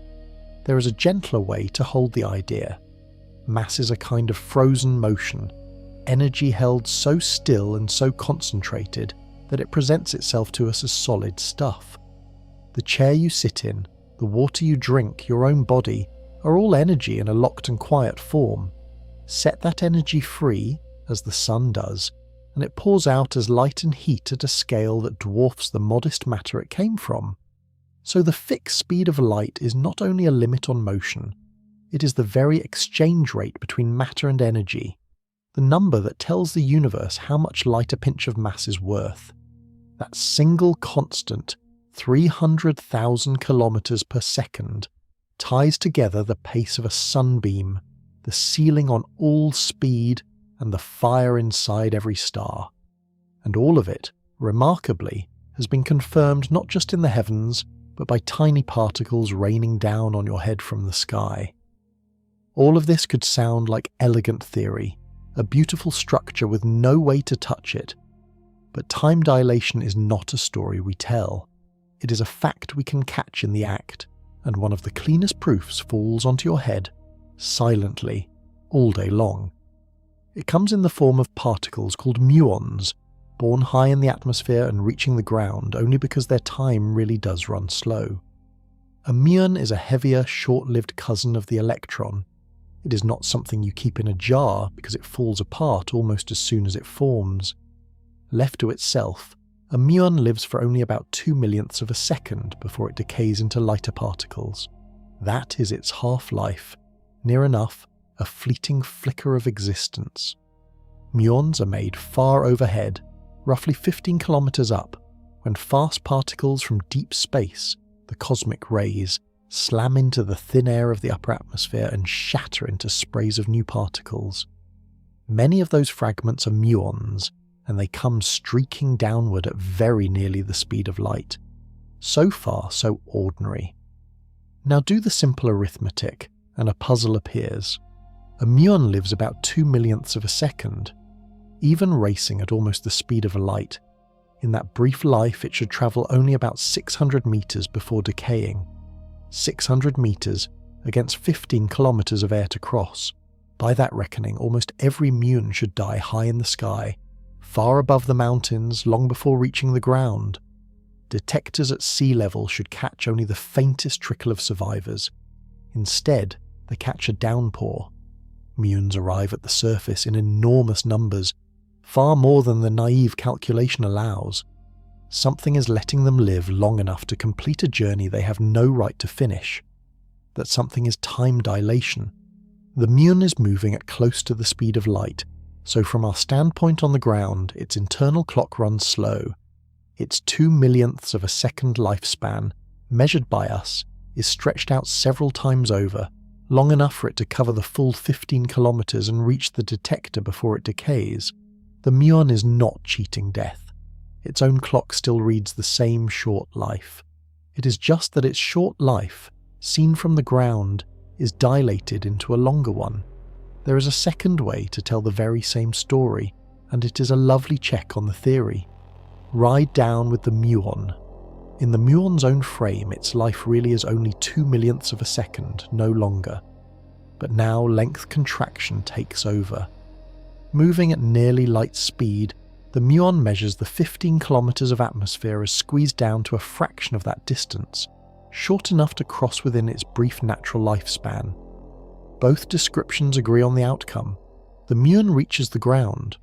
There is a gentler way to hold the idea. Mass is a kind of frozen motion, energy held so still and so concentrated that it presents itself to us as solid stuff. The chair you sit in, the water you drink, your own body, are all energy in a locked and quiet form. Set that energy free, as the sun does, and it pours out as light and heat at a scale that dwarfs the modest matter it came from. So the fixed speed of light is not only a limit on motion, it is the very exchange rate between matter and energy, the number that tells the universe how much light a pinch of mass is worth. That single constant, 300,000 kilometers per second, ties together the pace of a sunbeam, the ceiling on all speed, and the fire inside every star. And all of it, remarkably, has been confirmed not just in the heavens, but by tiny particles raining down on your head from the sky. All of this could sound like elegant theory, a beautiful structure with no way to touch it. But time dilation is not a story we tell. It is a fact we can catch in the act, and one of the cleanest proofs falls onto your head, silently, all day long. It comes in the form of particles called muons, born high in the atmosphere and reaching the ground only because their time really does run slow. A muon is a heavier, short-lived cousin of the electron. It is not something you keep in a jar because it falls apart almost as soon as it forms. Left to itself, a muon lives for only about 2/millionths of a second before it decays into lighter particles. That is its half-life, near enough a fleeting flicker of existence. Muons are made far overhead, roughly 15 kilometers up, when fast particles from deep space, the cosmic rays, slam into the thin air of the upper atmosphere and shatter into sprays of new particles. Many of those fragments are muons, and they come streaking downward at very nearly the speed of light. So far, so ordinary. Now do the simple arithmetic, and a puzzle appears. A muon lives about 2/millionths of a second, even racing at almost the speed of light. In that brief life, it should travel only about 600 meters before decaying. 600 meters against 15 kilometers of air to cross. By that reckoning, almost every muon should die high in the sky, far above the mountains, long before reaching the ground. Detectors at sea level should catch only the faintest trickle of survivors. Instead, they catch a downpour. Muons arrive at the surface in enormous numbers, far more than the naive calculation allows. Something is letting them live long enough to complete a journey they have no right to finish. that something is time dilation. The muon is moving at close to the speed of light, so from our standpoint on the ground, its internal clock runs slow. Its 2/millionths of a second lifespan, measured by us, is stretched out several times over, long enough for it to cover the full 15 kilometers and reach the detector before it decays. The muon is not cheating death. Its own clock still reads the same short life. It is just that its short life, seen from the ground, is dilated into a longer one. There is a second way to tell the very same story, and it is a lovely check on the theory. Ride down with the muon. In the muon's own frame, its life really is only 2/millionths of a second, no longer. But now length contraction takes over. Moving at nearly light speed, the muon measures the 15 kilometers of atmosphere as squeezed down to a fraction of that distance, short enough to cross within its brief natural lifespan. Both descriptions agree on the outcome. The muon reaches the ground.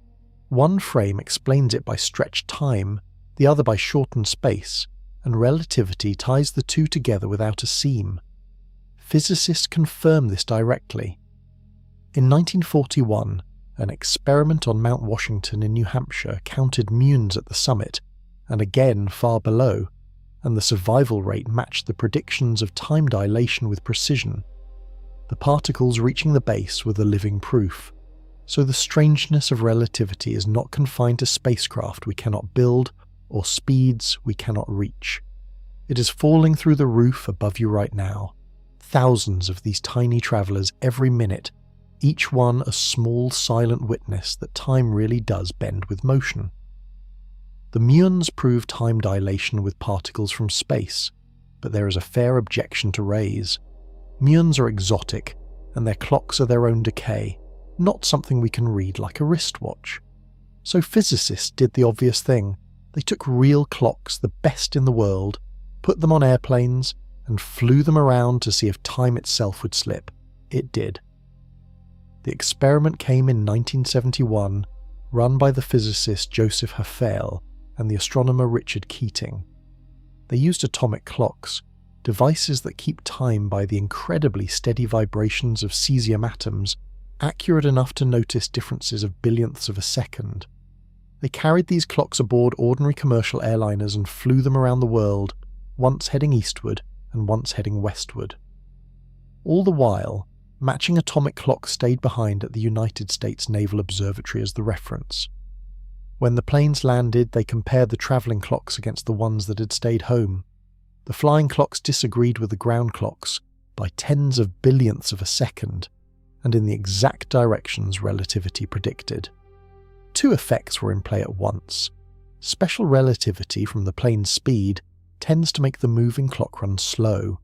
One frame explains it by stretched time, the other by shortened space, and relativity ties the two together without a seam. Physicists confirm this directly. In 1941, an experiment on Mount Washington in New Hampshire counted muons at the summit, and again far below, and the survival rate matched the predictions of time dilation with precision. The particles reaching the base were the living proof. So the strangeness of relativity is not confined to spacecraft we cannot build or speeds we cannot reach. It is falling through the roof above you right now. Thousands of these tiny travellers every minute, each one a small silent witness that time really does bend with motion. The muons prove time dilation with particles from space, but there is a fair objection to raise. Muons are exotic, and their clocks are their own decay, not something we can read like a wristwatch. So physicists did the obvious thing. They took real clocks, the best in the world, put them on airplanes, and flew them around to see if time itself would slip. It did. The experiment came in 1971, run by the physicist Joseph Hafele and the astronomer Richard Keating. They used atomic clocks, devices that keep time by the incredibly steady vibrations of cesium atoms, accurate enough to notice differences of billionths of a second. They carried these clocks aboard ordinary commercial airliners and flew them around the world, once heading eastward and once heading westward. All the while, matching atomic clocks stayed behind at the United States Naval Observatory as the reference. When the planes landed, they compared the travelling clocks against the ones that had stayed home. The flying clocks disagreed with the ground clocks by tens of billionths of a second, and in the exact directions relativity predicted. Two effects were in play at once. Special relativity from the plane's speed tends to make the moving clock run slow.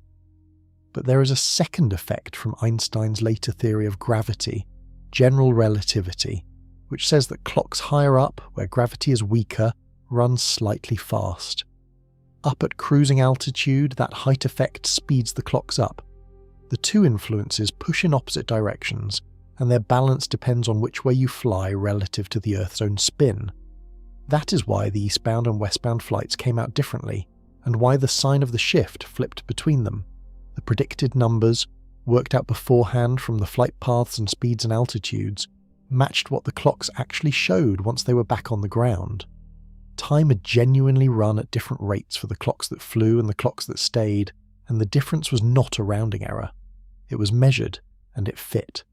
But there is a second effect from Einstein's later theory of gravity, general relativity, which says that clocks higher up, where gravity is weaker, run slightly fast. Up at cruising altitude, that height effect speeds the clocks up. The two influences push in opposite directions, and their balance depends on which way you fly relative to the Earth's own spin. That is why the eastbound and westbound flights came out differently, and why the sign of the shift flipped between them. The predicted numbers, worked out beforehand from the flight paths and speeds and altitudes, matched what the clocks actually showed once they were back on the ground. Time had genuinely run at different rates for the clocks that flew and the clocks that stayed, and the difference was not a rounding error. It was measured, and it fit.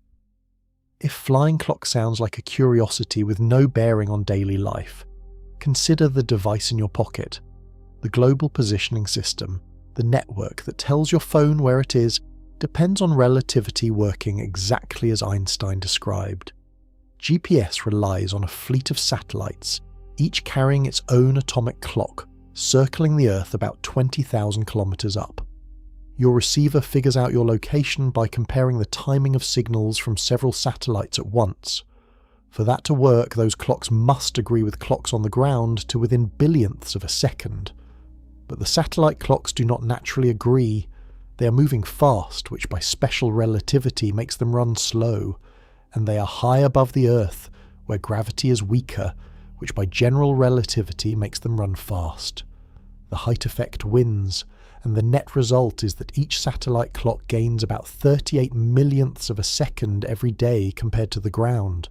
If flying clock sounds like a curiosity with no bearing on daily life, consider the device in your pocket, the global positioning system. The network that tells your phone where it is depends on relativity working exactly as Einstein described. GPS relies on a fleet of satellites, each carrying its own atomic clock, circling the Earth about 20,000 kilometers up. Your receiver figures out your location by comparing the timing of signals from several satellites at once. For that to work, those clocks must agree with clocks on the ground to within billionths of a second. But the satellite clocks do not naturally agree. They are moving fast, which by special relativity makes them run slow, and they are high above the Earth, where gravity is weaker, which by general relativity makes them run fast. The height effect wins, and the net result is that each satellite clock gains about 38 millionths of a second every day compared to the ground.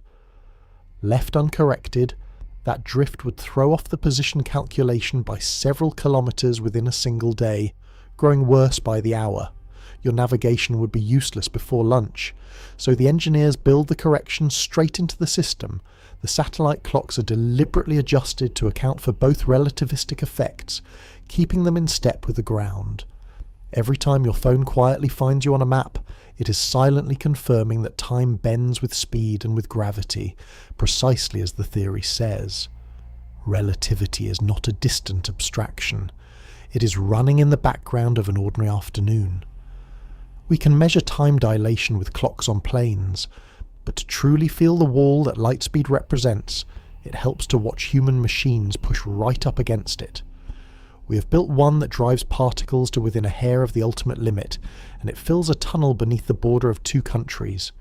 Left uncorrected, that drift would throw off the position calculation by several kilometres within a single day, growing worse by the hour. Your navigation would be useless before lunch, so the engineers build the correction straight into the system. The satellite clocks are deliberately adjusted to account for both relativistic effects, keeping them in step with the ground. Every time your phone quietly finds you on a map, it is silently confirming that time bends with speed and with gravity, precisely as the theory says. Relativity is not a distant abstraction. It is running in the background of an ordinary afternoon. We can measure time dilation with clocks on planes, but to truly feel the wall that light speed represents, it helps to watch human machines push right up against it. We have built one that drives particles to within a hair of the ultimate limit, and it fills a tunnel beneath the border of two countries.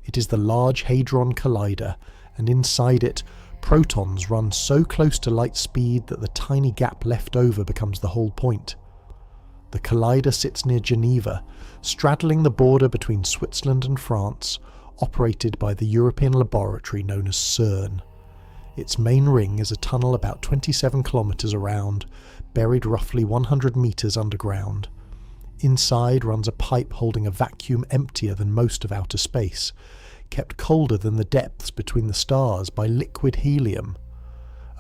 It is the Large Hadron Collider, and inside it, protons run so close to light speed that the tiny gap left over becomes the whole point. The collider sits near Geneva, straddling the border between Switzerland and France, operated by the European laboratory known as CERN. Its main ring is a tunnel about 27 kilometres around, buried roughly 100 metres underground. Inside runs a pipe holding a vacuum emptier than most of outer space, kept colder than the depths between the stars by liquid helium.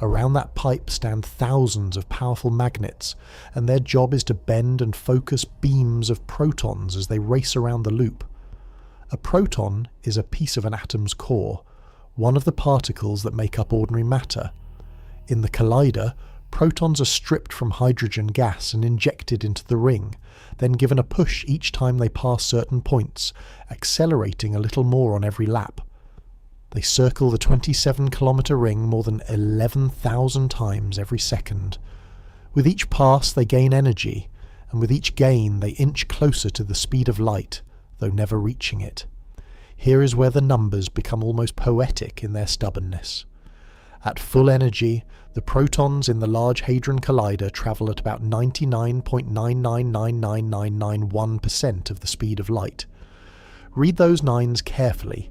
Around that pipe stand thousands of powerful magnets, and their job is to bend and focus beams of protons as they race around the loop. A proton is a piece of an atom's core, one of the particles that make up ordinary matter. In the collider, protons are stripped from hydrogen gas and injected into the ring, then given a push each time they pass certain points, accelerating a little more on every lap. They circle the 27-kilometre ring more than 11,000 times every second. With each pass they gain energy, and with each gain they inch closer to the speed of light, though never reaching it. Here is where the numbers become almost poetic in their stubbornness. At full energy, the protons in the Large Hadron Collider travel at about 99.9999991% of the speed of light. Read those nines carefully.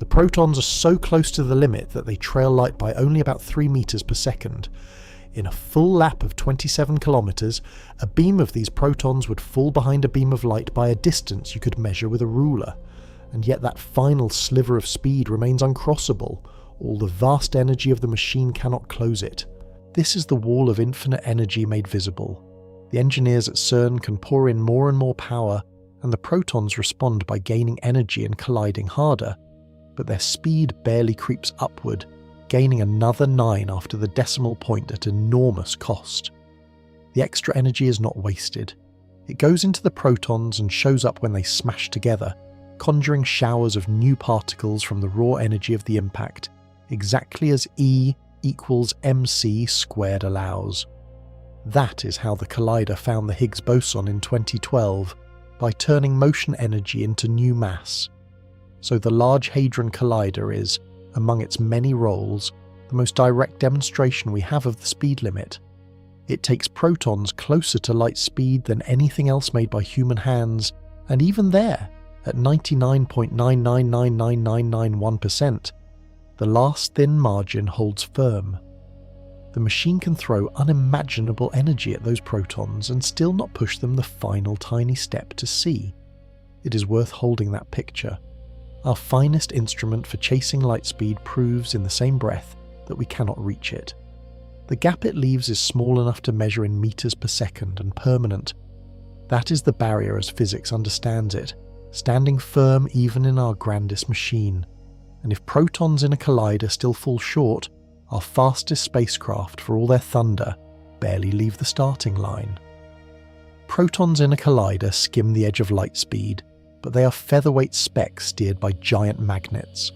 The protons are so close to the limit that they trail light by only about 3 meters per second. In a full lap of 27 kilometers, a beam of these protons would fall behind a beam of light by a distance you could measure with a ruler. And yet that final sliver of speed remains uncrossable. All the vast energy of the machine cannot close it. This is the wall of infinite energy made visible. The engineers at CERN can pour in more and more power, and the protons respond by gaining energy and colliding harder. But their speed barely creeps upward, gaining another 9 after the decimal point at enormous cost. The extra energy is not wasted. It goes into the protons and shows up when they smash together, conjuring showers of new particles from the raw energy of the impact, exactly as E equals mc squared allows. That is how the collider found the Higgs boson in 2012, by turning motion energy into new mass. So the Large Hadron Collider is, among its many roles, the most direct demonstration we have of the speed limit. It takes protons closer to light speed than anything else made by human hands, and even there, at 99.9999991%, the last thin margin holds firm. The machine can throw unimaginable energy at those protons and still not push them the final tiny step to see. It is worth holding that picture. Our finest instrument for chasing light speed proves in the same breath that we cannot reach it. The gap it leaves is small enough to measure in meters per second and permanent. That is the barrier as physics understands it, standing firm even in our grandest machine. And if protons in a collider still fall short, our fastest spacecraft, for all their thunder, barely leave the starting line. Protons in a collider skim the edge of light speed, but they are featherweight specks steered by giant magnets.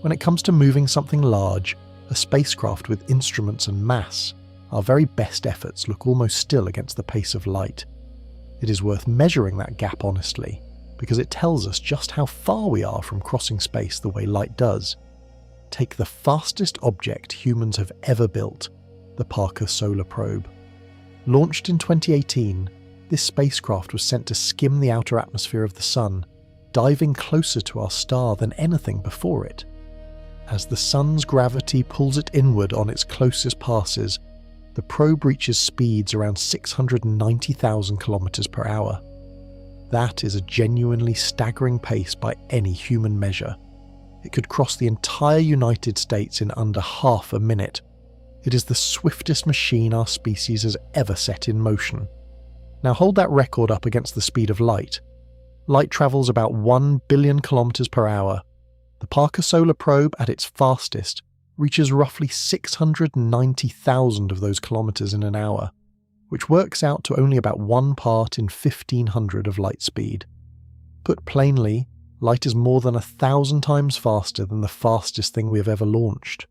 When it comes to moving something large, a spacecraft with instruments and mass, our very best efforts look almost still against the pace of light. It is worth measuring that gap honestly, because it tells us just how far we are from crossing space the way light does. Take the fastest object humans have ever built, the Parker Solar Probe. Launched in 2018, This spacecraft was sent to skim the outer atmosphere of the Sun, diving closer to our star than anything before it. As the Sun's gravity pulls it inward on its closest passes, the probe reaches speeds around 690,000 kilometers per hour. That is a genuinely staggering pace by any human measure. It could cross the entire United States in under half a minute. It is the swiftest machine our species has ever set in motion. Now hold that record up against the speed of light. Light travels about 1 billion kilometers per hour. The Parker Solar Probe, at its fastest, reaches roughly 690,000 of those kilometers in an hour, which works out to only about 1 part in 1,500 of light speed. Put plainly, light is more than 1,000 times faster than the fastest thing we have ever launched.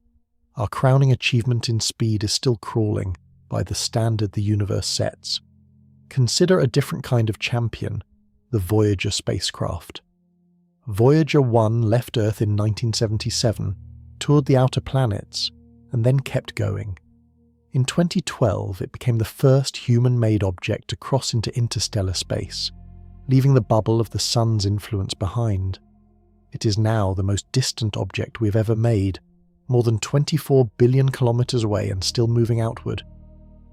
Our crowning achievement in speed is still crawling by the standard the universe sets. Consider a different kind of champion, the Voyager spacecraft. Voyager 1 left Earth in 1977, toured the outer planets, and then kept going. In 2012, it became the first human-made object to cross into interstellar space, leaving the bubble of the Sun's influence behind. It is now the most distant object we have ever made, more than 24 billion kilometers away and still moving outward.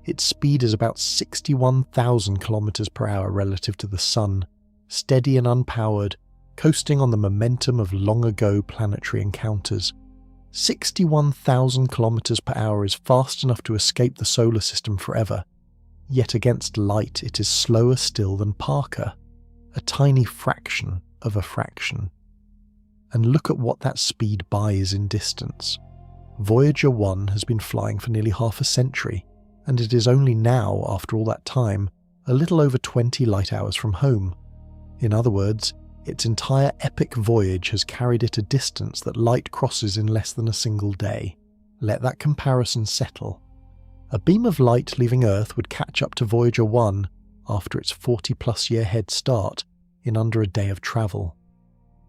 Its speed is about 61,000 kilometers per hour relative to the Sun, steady and unpowered, coasting on the momentum of long-ago planetary encounters. 61,000 kilometers per hour is fast enough to escape the solar system forever, yet against light it is slower still than Parker, a tiny fraction of a fraction. And look at what that speed buys in distance. Voyager 1 has been flying for nearly half a century, and it is only now, after all that time, a little over 20 light hours from home. In other words, its entire epic voyage has carried it a distance that light crosses in less than a single day. Let that comparison settle. A beam of light leaving Earth would catch up to Voyager 1 after its 40-plus year head start in under a day of travel.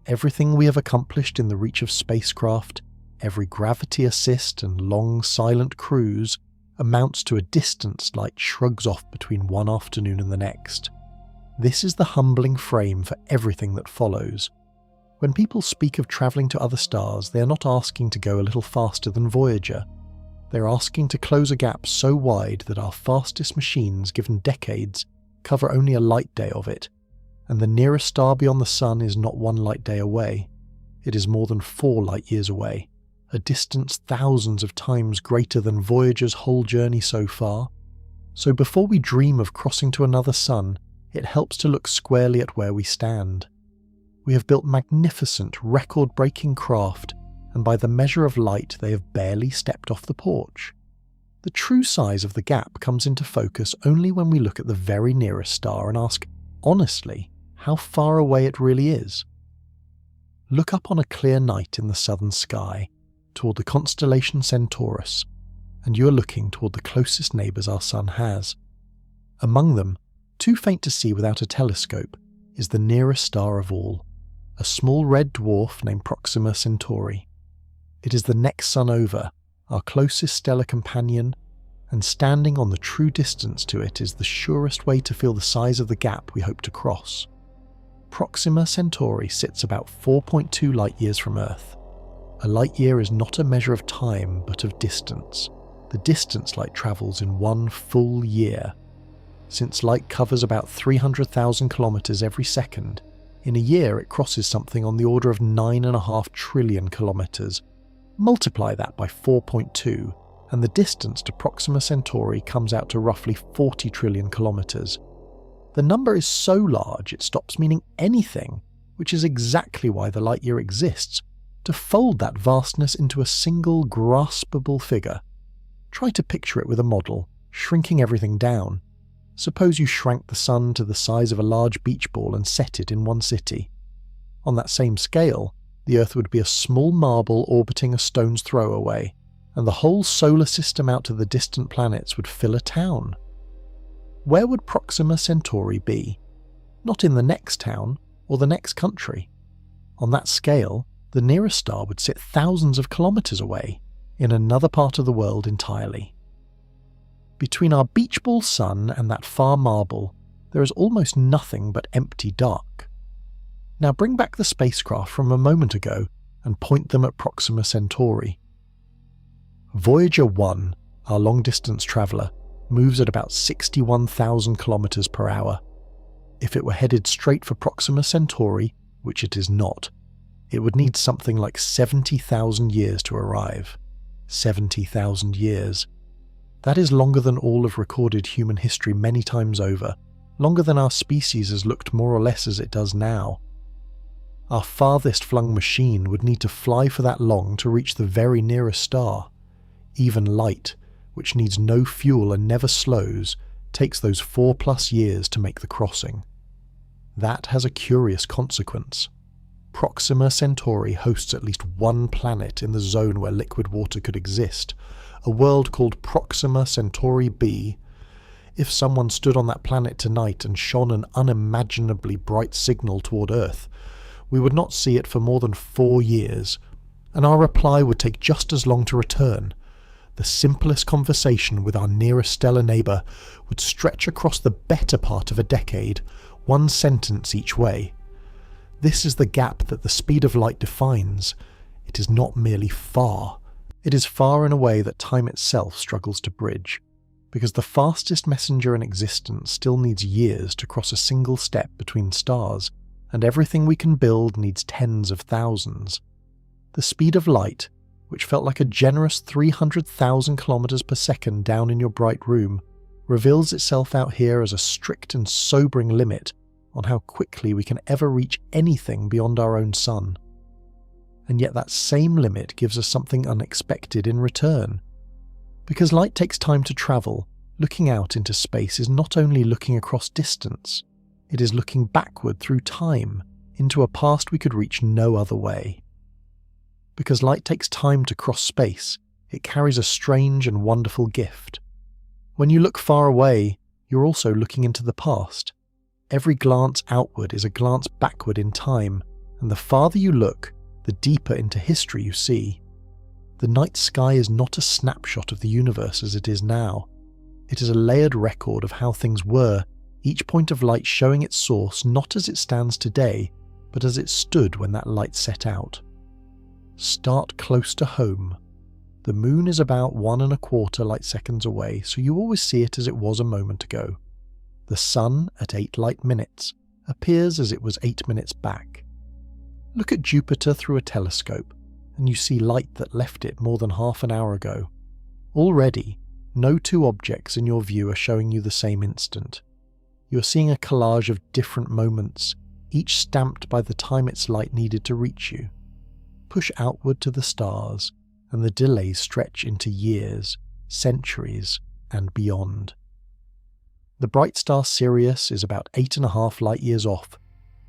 Everything we have accomplished in the reach of spacecraft, every gravity assist and long silent cruise, amounts to a distance light shrugs off between one afternoon and the next. This is the humbling frame for everything that follows. When people speak of travelling to other stars, they are not asking to go a little faster than Voyager. They are asking to close a gap so wide that our fastest machines, given decades, cover only a light day of it, and the nearest star beyond the Sun is not 1 light day away. It is more than 4 light years away, a distance thousands of times greater than Voyager's whole journey so far. So before we dream of crossing to another sun, it helps to look squarely at where we stand. We have built magnificent, record-breaking craft, and by the measure of light they have barely stepped off the porch. The true size of the gap comes into focus only when we look at the very nearest star and ask, honestly, how far away it really is. Look up on a clear night in the southern sky, toward the constellation Centaurus, and you are looking toward the closest neighbours our Sun has. Among them, too faint to see without a telescope, is the nearest star of all, a small red dwarf named Proxima Centauri. It is the next sun over, our closest stellar companion, and standing on the true distance to it is the surest way to feel the size of the gap we hope to cross. Proxima Centauri sits about 4.2 light-years from Earth. A light-year is not a measure of time, but of distance, the distance light travels in 1 full year. Since light covers about 300,000 kilometers every second, in a year it crosses something on the order of 9.5 trillion kilometers. Multiply that by 4.2, and the distance to Proxima Centauri comes out to roughly 40 trillion kilometers. The number is so large it stops meaning anything, which is exactly why the light year exists, to fold that vastness into a single graspable figure. Try to picture it with a model, shrinking everything down. Suppose you shrank the sun to the size of a large beach ball and set it in one city. On that same scale, the Earth would be a small marble orbiting a stone's throw away, and the whole solar system out to the distant planets would fill a town. Where would Proxima Centauri be? Not in the next town or the next country. On that scale, the nearest star would sit thousands of kilometers away, in another part of the world entirely. Between our beach ball sun and that far marble, there is almost nothing but empty dark. Now bring back the spacecraft from a moment ago and point them at Proxima Centauri. Voyager 1, our long-distance traveller, moves at about 61,000 kilometers per hour. If it were headed straight for Proxima Centauri, which it is not, it would need something like 70,000 years to arrive. 70,000 years. That is longer than all of recorded human history many times over, longer than our species has looked more or less as it does now. Our farthest flung machine would need to fly for that long to reach the very nearest star. Even light, which needs no fuel and never slows, takes those 4+ years to make the crossing. That has a curious consequence. Proxima Centauri hosts at least one planet in the zone where liquid water could exist, a world called Proxima Centauri b. If someone stood on that planet tonight and shone an unimaginably bright signal toward Earth, we would not see it for more than 4 years, and our reply would take just as long to return. The simplest conversation with our nearest stellar neighbour would stretch across the better part of a decade, one sentence each way. This is the gap that the speed of light defines. It is not merely far. It is far in a way that time itself struggles to bridge, because the fastest messenger in existence still needs years to cross a single step between stars, and everything we can build needs tens of thousands. The speed of light, which felt like a generous 300,000 kilometers per second down in your bright room, reveals itself out here as a strict and sobering limit on how quickly we can ever reach anything beyond our own sun. And yet that same limit gives us something unexpected in return. Because light takes time to travel, looking out into space is not only looking across distance, it is looking backward through time into a past we could reach no other way. Because light takes time to cross space, it carries a strange and wonderful gift. When you look far away, you're also looking into the past. Every glance outward is a glance backward in time, and the farther you look, the deeper into history you see. The night sky is not a snapshot of the universe as it is now. It is a layered record of how things were, each point of light showing its source not as it stands today, but as it stood when that light set out. Start close to home. The moon is about 1¼ light seconds away, so you always see it as it was a moment ago. The sun, at 8 light minutes, appears as it was 8 minutes back. Look at Jupiter through a telescope, and you see light that left it more than half an hour ago. Already, no two objects in your view are showing you the same instant. You are seeing a collage of different moments, each stamped by the time its light needed to reach you. Push outward to the stars, and the delays stretch into years, centuries, and beyond. The bright star Sirius is about 8½ light years off,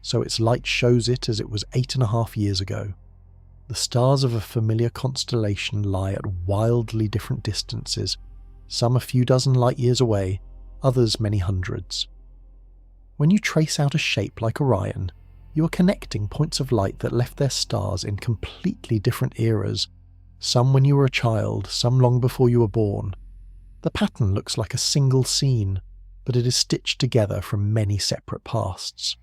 so its light shows it as it was 8½ years ago. The stars of a familiar constellation lie at wildly different distances, some a few dozen light years away, others many hundreds. When you trace out a shape like Orion, you are connecting points of light that left their stars in completely different eras, some when you were a child, some long before you were born. The pattern looks like a single scene, but it is stitched together from many separate pasts.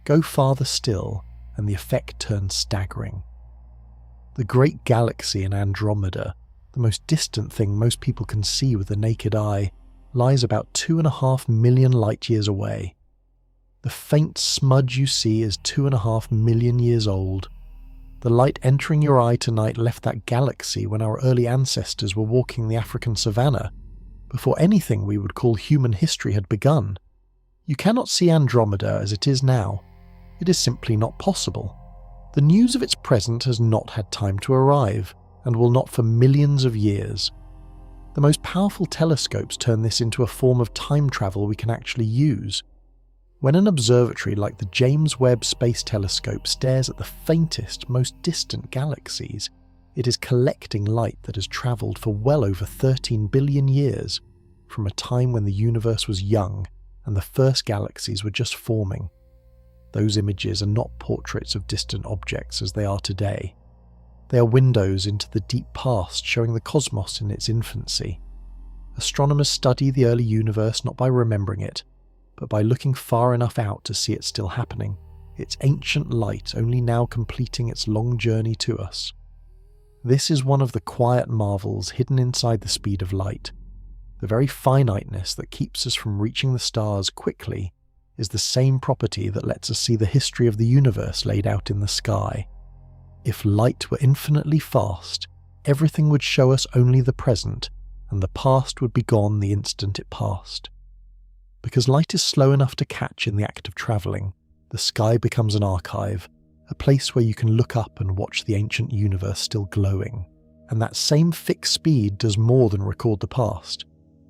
Go farther still, and the effect turns staggering. The great galaxy in Andromeda, the most distant thing most people can see with the naked eye, lies about 2.5 million light years away. The faint smudge you see is 2.5 million years old. The light entering your eye tonight left that galaxy when our early ancestors were walking the African savanna, before anything we would call human history had begun. You cannot see Andromeda as it is now. It is simply not possible. The news of its present has not had time to arrive, and will not for millions of years. The most powerful telescopes turn this into a form of time travel we can actually use. When an observatory like the James Webb Space Telescope stares at the faintest, most distant galaxies, it is collecting light that has travelled for well over 13 billion years, from a time when the universe was young and the first galaxies were just forming. Those images are not portraits of distant objects as they are today. They are windows into the deep past showing the cosmos in its infancy. Astronomers study the early universe not by remembering it, but by looking far enough out to see it still happening. It's ancient light only now completing its long journey to us. This is one of the quiet marvels hidden inside the speed of light. The very finiteness that keeps us from reaching the stars quickly is the same property that lets us see the history of the universe laid out in the sky. If light were infinitely fast, everything would show us only the present, and the past would be gone the instant it passed. Because light is slow enough to catch in the act of travelling, the sky becomes an archive, a place where you can look up and watch the ancient universe still glowing. And that same fixed speed does more than record the past.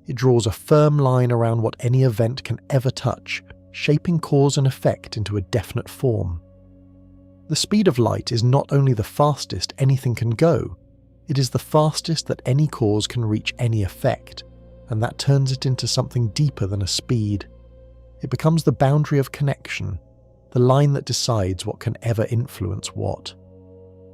It draws a firm line around what any event can ever touch, shaping cause and effect into a definite form. The speed of light is not only the fastest anything can go, it is the fastest that any cause can reach any effect, and that turns it into something deeper than a speed. It becomes the boundary of connection, the line that decides what can ever influence what.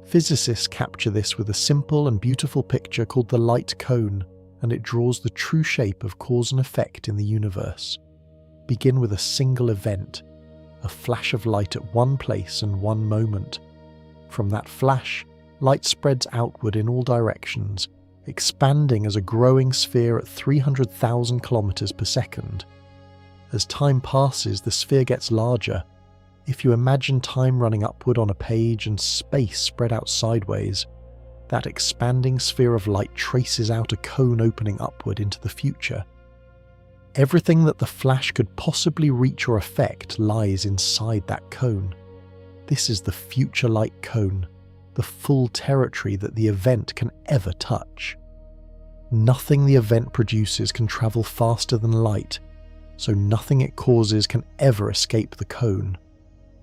Physicists capture this with a simple and beautiful picture called the light cone, and it draws the true shape of cause and effect in the universe. Begin with a single event, a flash of light at one place and one moment. From that flash, light spreads outward in all directions, expanding as a growing sphere at 300,000 kilometers per second. As time passes, the sphere gets larger. If you imagine time running upward on a page and space spread out sideways, that expanding sphere of light traces out a cone opening upward into the future. Everything that the flash could possibly reach or affect lies inside that cone. This is the future light cone, the full territory that the event can ever touch. Nothing the event produces can travel faster than light, so nothing it causes can ever escape the cone.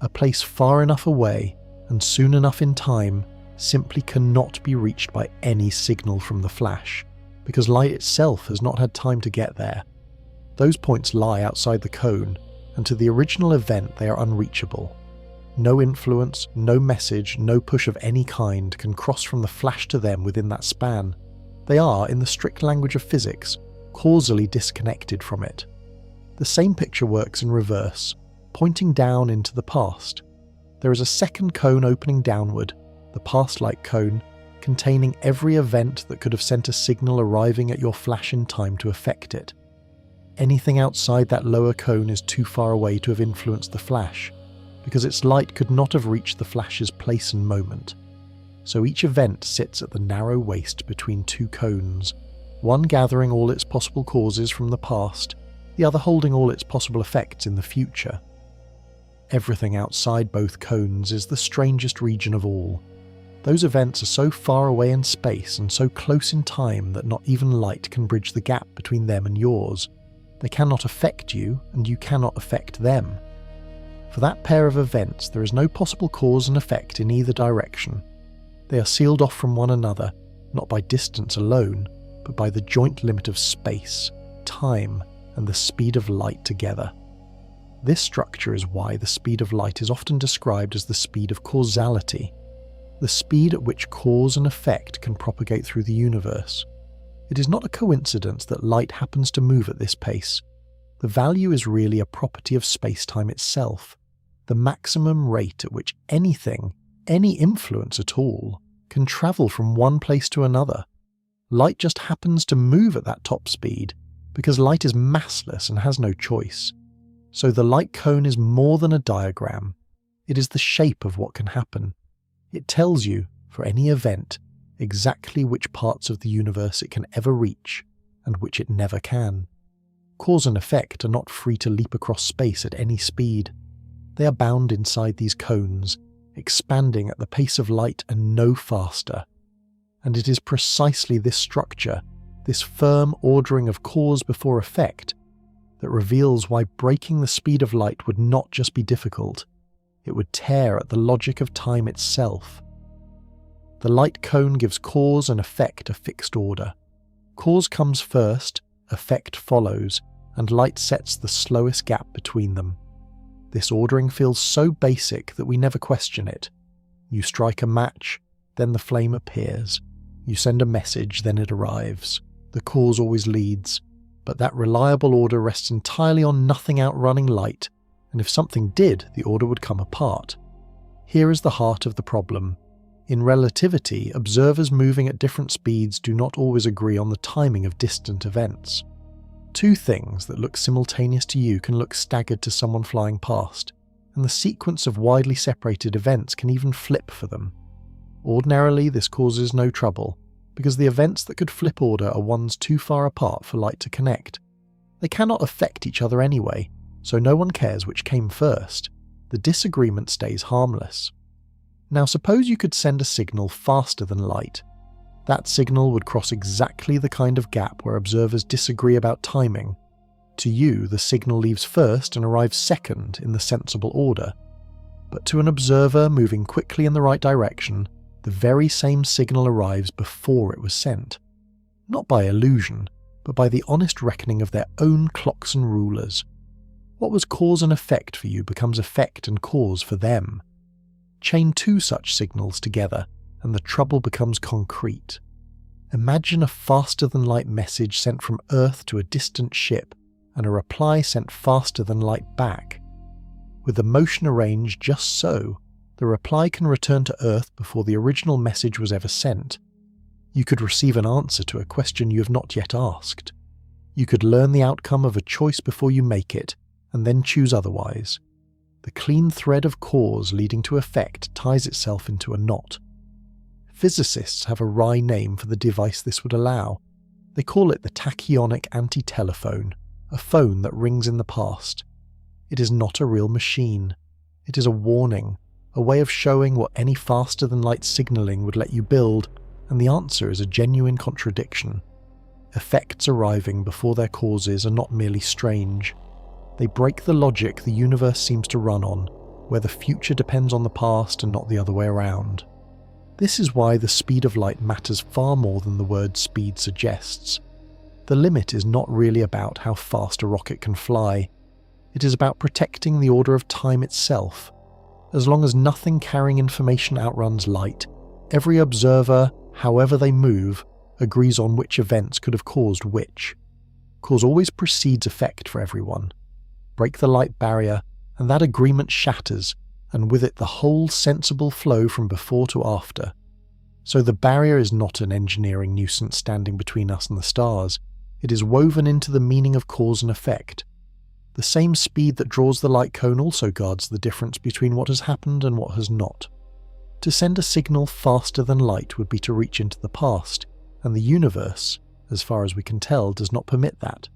A place far enough away and soon enough in time simply cannot be reached by any signal from the flash, because light itself has not had time to get there. Those points lie outside the cone, and to the original event they are unreachable. No influence, no message, no push of any kind can cross from the flash to them within that span. They are, in the strict language of physics, causally disconnected from it. The same picture works in reverse, pointing down into the past. There is a second cone opening downward, the past-like cone, containing every event that could have sent a signal arriving at your flash in time to affect it. Anything outside that lower cone is too far away to have influenced the flash, because its light could not have reached the flash's place and moment. So each event sits at the narrow waist between two cones, one gathering all its possible causes from the past, the other holding all its possible effects in the future. Everything outside both cones is the strangest region of all. Those events are so far away in space and so close in time that not even light can bridge the gap between them and yours. They cannot affect you, and you cannot affect them. For that pair of events, there is no possible cause and effect in either direction. They are sealed off from one another, not by distance alone, but by the joint limit of space, time, and the speed of light together. This structure is why the speed of light is often described as the speed of causality, the speed at which cause and effect can propagate through the universe. It is not a coincidence that light happens to move at this pace. The value is really a property of space-time itself, the maximum rate at which anything, any influence at all, can travel from one place to another. Light just happens to move at that top speed, because light is massless and has no choice. So the light cone is more than a diagram. It is the shape of what can happen. It tells you, for any event, exactly which parts of the universe it can ever reach, and which it never can. Cause and effect are not free to leap across space at any speed. They are bound inside these cones, expanding at the pace of light and no faster. And it is precisely this structure, this firm ordering of cause before effect, that reveals why breaking the speed of light would not just be difficult, it would tear at the logic of time itself. The light cone gives cause and effect a fixed order. Cause comes first, effect follows, and light sets the slowest gap between them. This ordering feels so basic that we never question it. You strike a match, then the flame appears. You send a message, then it arrives. The cause always leads. But that reliable order rests entirely on nothing outrunning light, and if something did, the order would come apart. Here is the heart of the problem. In relativity, observers moving at different speeds do not always agree on the timing of distant events. Two things that look simultaneous to you can look staggered to someone flying past, and the sequence of widely separated events can even flip for them. Ordinarily, this causes no trouble, because the events that could flip order are ones too far apart for light to connect. They cannot affect each other anyway, so no one cares which came first. The disagreement stays harmless. Now suppose you could send a signal faster than light. That signal would cross exactly the kind of gap where observers disagree about timing. To you, the signal leaves first and arrives second in the sensible order. But to an observer moving quickly in the right direction, the very same signal arrives before it was sent. Not by illusion, but by the honest reckoning of their own clocks and rulers. What was cause and effect for you becomes effect and cause for them. Chain two such signals together, and the trouble becomes concrete. Imagine a faster-than-light message sent from Earth to a distant ship, and a reply sent faster than light back. With the motion arranged just so, the reply can return to Earth before the original message was ever sent. You could receive an answer to a question you have not yet asked. You could learn the outcome of a choice before you make it, and then choose otherwise. The clean thread of cause leading to effect ties itself into a knot. Physicists have a wry name for the device this would allow. They call it the tachyonic anti-telephone, a phone that rings in the past. It is not a real machine. It is a warning, a way of showing what any faster-than-light signalling would let you build, and the answer is a genuine contradiction. Effects arriving before their causes are not merely strange. They break the logic the universe seems to run on, where the future depends on the past and not the other way around. This is why the speed of light matters far more than the word speed suggests. The limit is not really about how fast a rocket can fly. It is about protecting the order of time itself. As long as nothing carrying information outruns light, every observer, however they move, agrees on which events could have caused which. Cause always precedes effect for everyone. Break the light barrier, and that agreement shatters, and with it the whole sensible flow from before to after. So the barrier is not an engineering nuisance standing between us and the stars. It is woven into the meaning of cause and effect. The same speed that draws the light cone also guards the difference between what has happened and what has not. To send a signal faster than light would be to reach into the past, and the universe, as far as we can tell, does not permit that.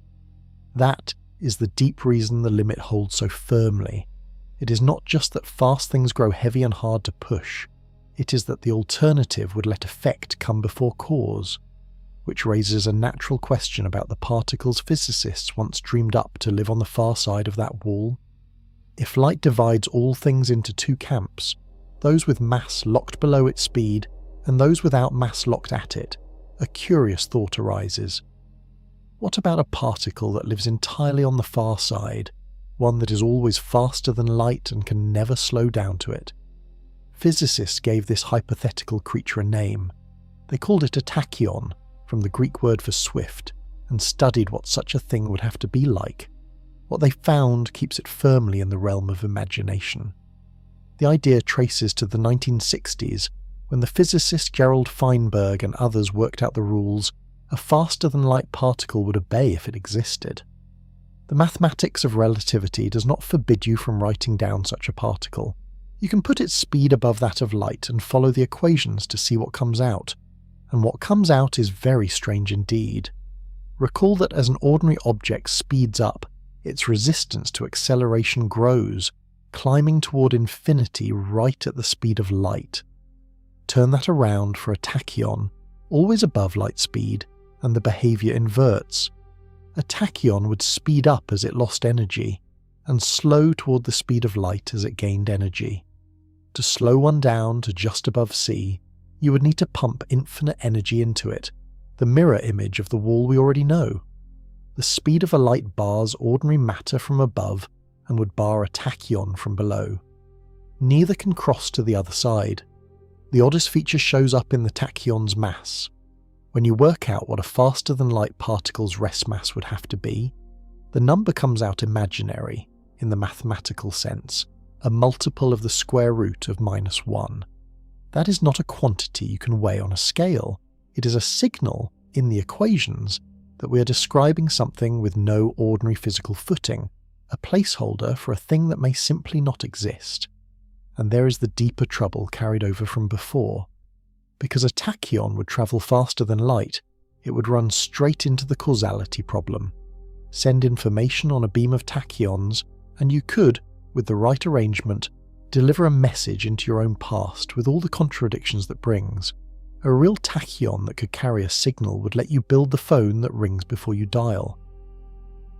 That is the deep reason the limit holds so firmly. It is not just that fast things grow heavy and hard to push, it is that the alternative would let effect come before cause, which raises a natural question about the particles physicists once dreamed up to live on the far side of that wall. If light divides all things into two camps, those with mass locked below its speed and those without mass locked at it, a curious thought arises. What about a particle that lives entirely on the far side, one that is always faster than light and can never slow down to it? Physicists gave this hypothetical creature a name. They called it a tachyon, from the Greek word for swift, and studied what such a thing would have to be like. What they found keeps it firmly in the realm of imagination. The idea traces to the 1960s, when the physicist Gerald Feinberg and others worked out the rules a faster-than-light particle would obey if it existed. The mathematics of relativity does not forbid you from writing down such a particle. You can put its speed above that of light and follow the equations to see what comes out. And what comes out is very strange indeed. Recall that as an ordinary object speeds up, its resistance to acceleration grows, climbing toward infinity right at the speed of light. Turn that around for a tachyon, always above light speed, and the behavior inverts. A tachyon would speed up as it lost energy, and slow toward the speed of light as it gained energy. To slow one down to just above c, you would need to pump infinite energy into it, the mirror image of the wall we already know. The speed of a light bars ordinary matter from above and would bar a tachyon from below. Neither can cross to the other side. The oddest feature shows up in the tachyon's mass. When you work out what a faster-than-light particle's rest mass would have to be, the number comes out imaginary, in the mathematical sense, a multiple of the square root of -1. That is not a quantity you can weigh on a scale. It is a signal, in the equations, that we are describing something with no ordinary physical footing, a placeholder for a thing that may simply not exist. And there is the deeper trouble carried over from before. Because a tachyon would travel faster than light, it would run straight into the causality problem. Send information on a beam of tachyons, and you could, with the right arrangement, deliver a message into your own past with all the contradictions that brings. A real tachyon that could carry a signal would let you build the phone that rings before you dial.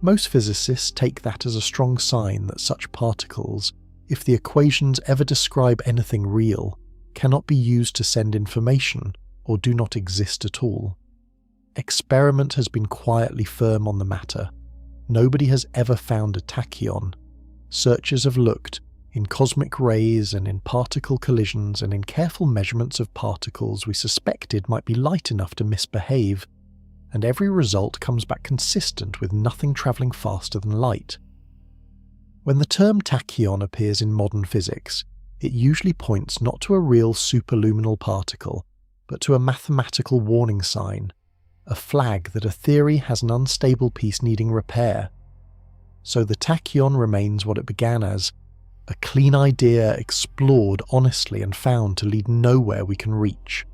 Most physicists take that as a strong sign that such particles, if the equations ever describe anything real, cannot be used to send information or do not exist at all. Experiment has been quietly firm on the matter. Nobody has ever found a tachyon. Searchers have looked in cosmic rays and in particle collisions and in careful measurements of particles we suspected might be light enough to misbehave, and every result comes back consistent with nothing travelling faster than light. When the term tachyon appears in modern physics, it usually points not to a real superluminal particle, but to a mathematical warning sign, a flag that a theory has an unstable piece needing repair. So the tachyon remains what it began as, a clean idea explored honestly and found to lead nowhere we can reach.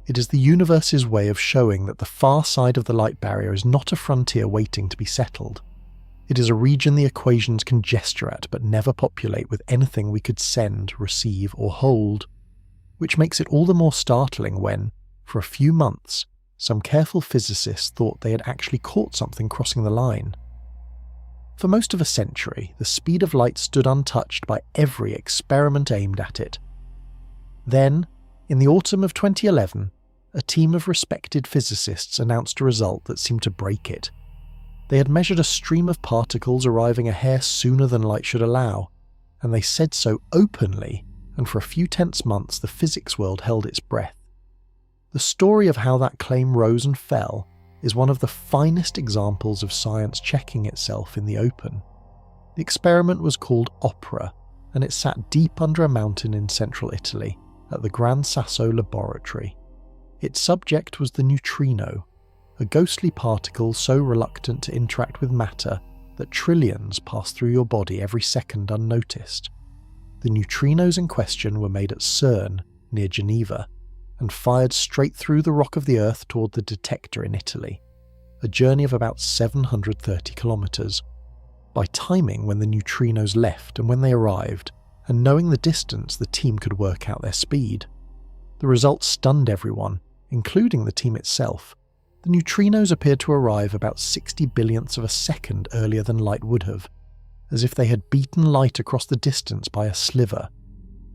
It is the universe's way of showing that the far side of the light barrier is not a frontier waiting to be settled. It is a region the equations can gesture at but never populate with anything we could send, receive, or hold, which makes it all the more startling when, for a few months, some careful physicists thought they had actually caught something crossing the line. For most of a century, the speed of light stood untouched by every experiment aimed at it. Then, in the autumn of 2011, a team of respected physicists announced a result that seemed to break it. They had measured a stream of particles arriving a hair sooner than light should allow, and they said so openly, and for a few tense months the physics world held its breath. The story of how that claim rose and fell is one of the finest examples of science checking itself in the open. The experiment was called Opera, and it sat deep under a mountain in central Italy, at the Gran Sasso laboratory. Its subject was the neutrino, a ghostly particle so reluctant to interact with matter that trillions pass through your body every second unnoticed. The neutrinos in question were made at CERN, near Geneva, and fired straight through the rock of the Earth toward the detector in Italy, a journey of about 730 kilometres. By timing when the neutrinos left and when they arrived, and knowing the distance, the team could work out their speed. The results stunned everyone, including the team itself. The neutrinos appeared to arrive about 60 billionths of a second earlier than light would have, as if they had beaten light across the distance by a sliver.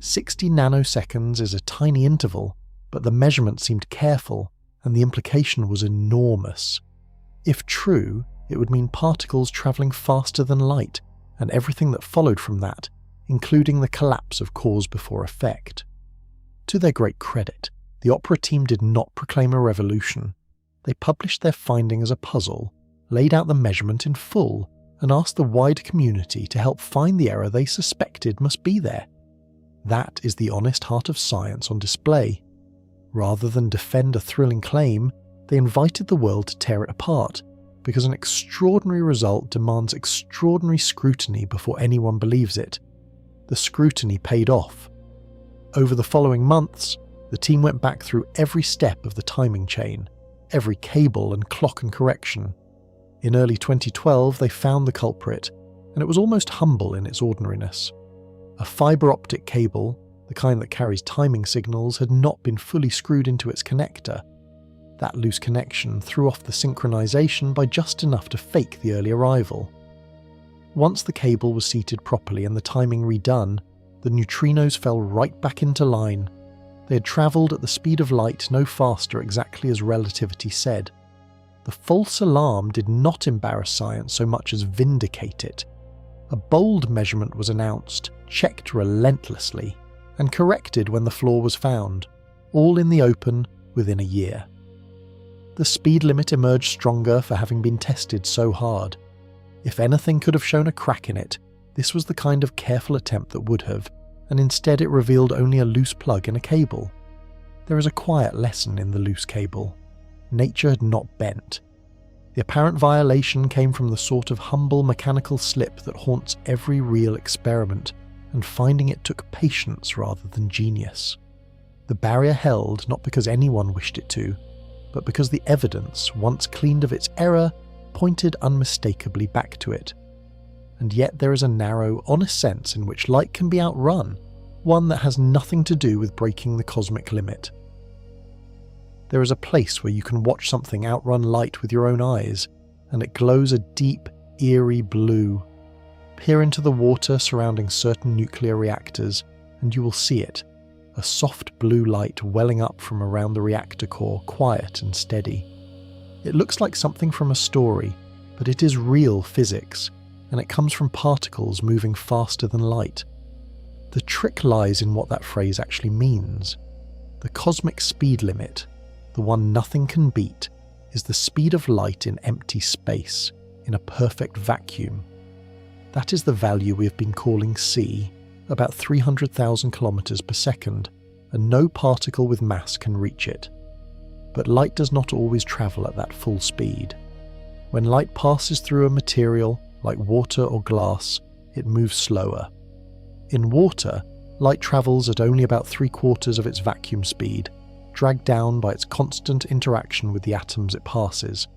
60 nanoseconds is a tiny interval, but the measurement seemed careful, and the implication was enormous. If true, it would mean particles travelling faster than light, and everything that followed from that, including the collapse of cause before effect. To their great credit, the Opera team did not proclaim a revolution. They published their finding as a puzzle, laid out the measurement in full, and asked the wider community to help find the error they suspected must be there. That is the honest heart of science on display. Rather than defend a thrilling claim, they invited the world to tear it apart, because an extraordinary result demands extraordinary scrutiny before anyone believes it. The scrutiny paid off. Over the following months, the team went back through every step of the timing chain, every cable and clock and correction. In early 2012, they found the culprit, and it was almost humble in its ordinariness. A fibre optic cable, the kind that carries timing signals, had not been fully screwed into its connector. That loose connection threw off the synchronization by just enough to fake the early arrival. Once the cable was seated properly and the timing redone, the neutrinos fell right back into line. They had travelled at the speed of light, no faster, exactly as relativity said. The false alarm did not embarrass science so much as vindicate it. A bold measurement was announced, checked relentlessly, and corrected when the flaw was found, all in the open within a year. The speed limit emerged stronger for having been tested so hard. If anything could have shown a crack in it, this was the kind of careful attempt that would have, and instead it revealed only a loose plug in a cable. There is a quiet lesson in the loose cable. Nature had not bent. The apparent violation came from the sort of humble mechanical slip that haunts every real experiment, and finding it took patience rather than genius. The barrier held not because anyone wished it to, but because the evidence, once cleaned of its error, pointed unmistakably back to it. And yet there is a narrow, honest sense in which light can be outrun, one that has nothing to do with breaking the cosmic limit. There is a place where you can watch something outrun light with your own eyes, and it glows a deep, eerie blue. Peer into the water surrounding certain nuclear reactors, and you will see it, a soft blue light welling up from around the reactor core, quiet and steady. It looks like something from a story, but it is real physics, and it comes from particles moving faster than light. The trick lies in what that phrase actually means. The cosmic speed limit, the one nothing can beat, is the speed of light in empty space, in a perfect vacuum. That is the value we have been calling c, about 300,000 kilometers per second, and no particle with mass can reach it. But light does not always travel at that full speed. When light passes through a material, like water or glass, it moves slower. In water, light travels at only about 3/4 of its vacuum speed, dragged down by its constant interaction with the atoms it passes.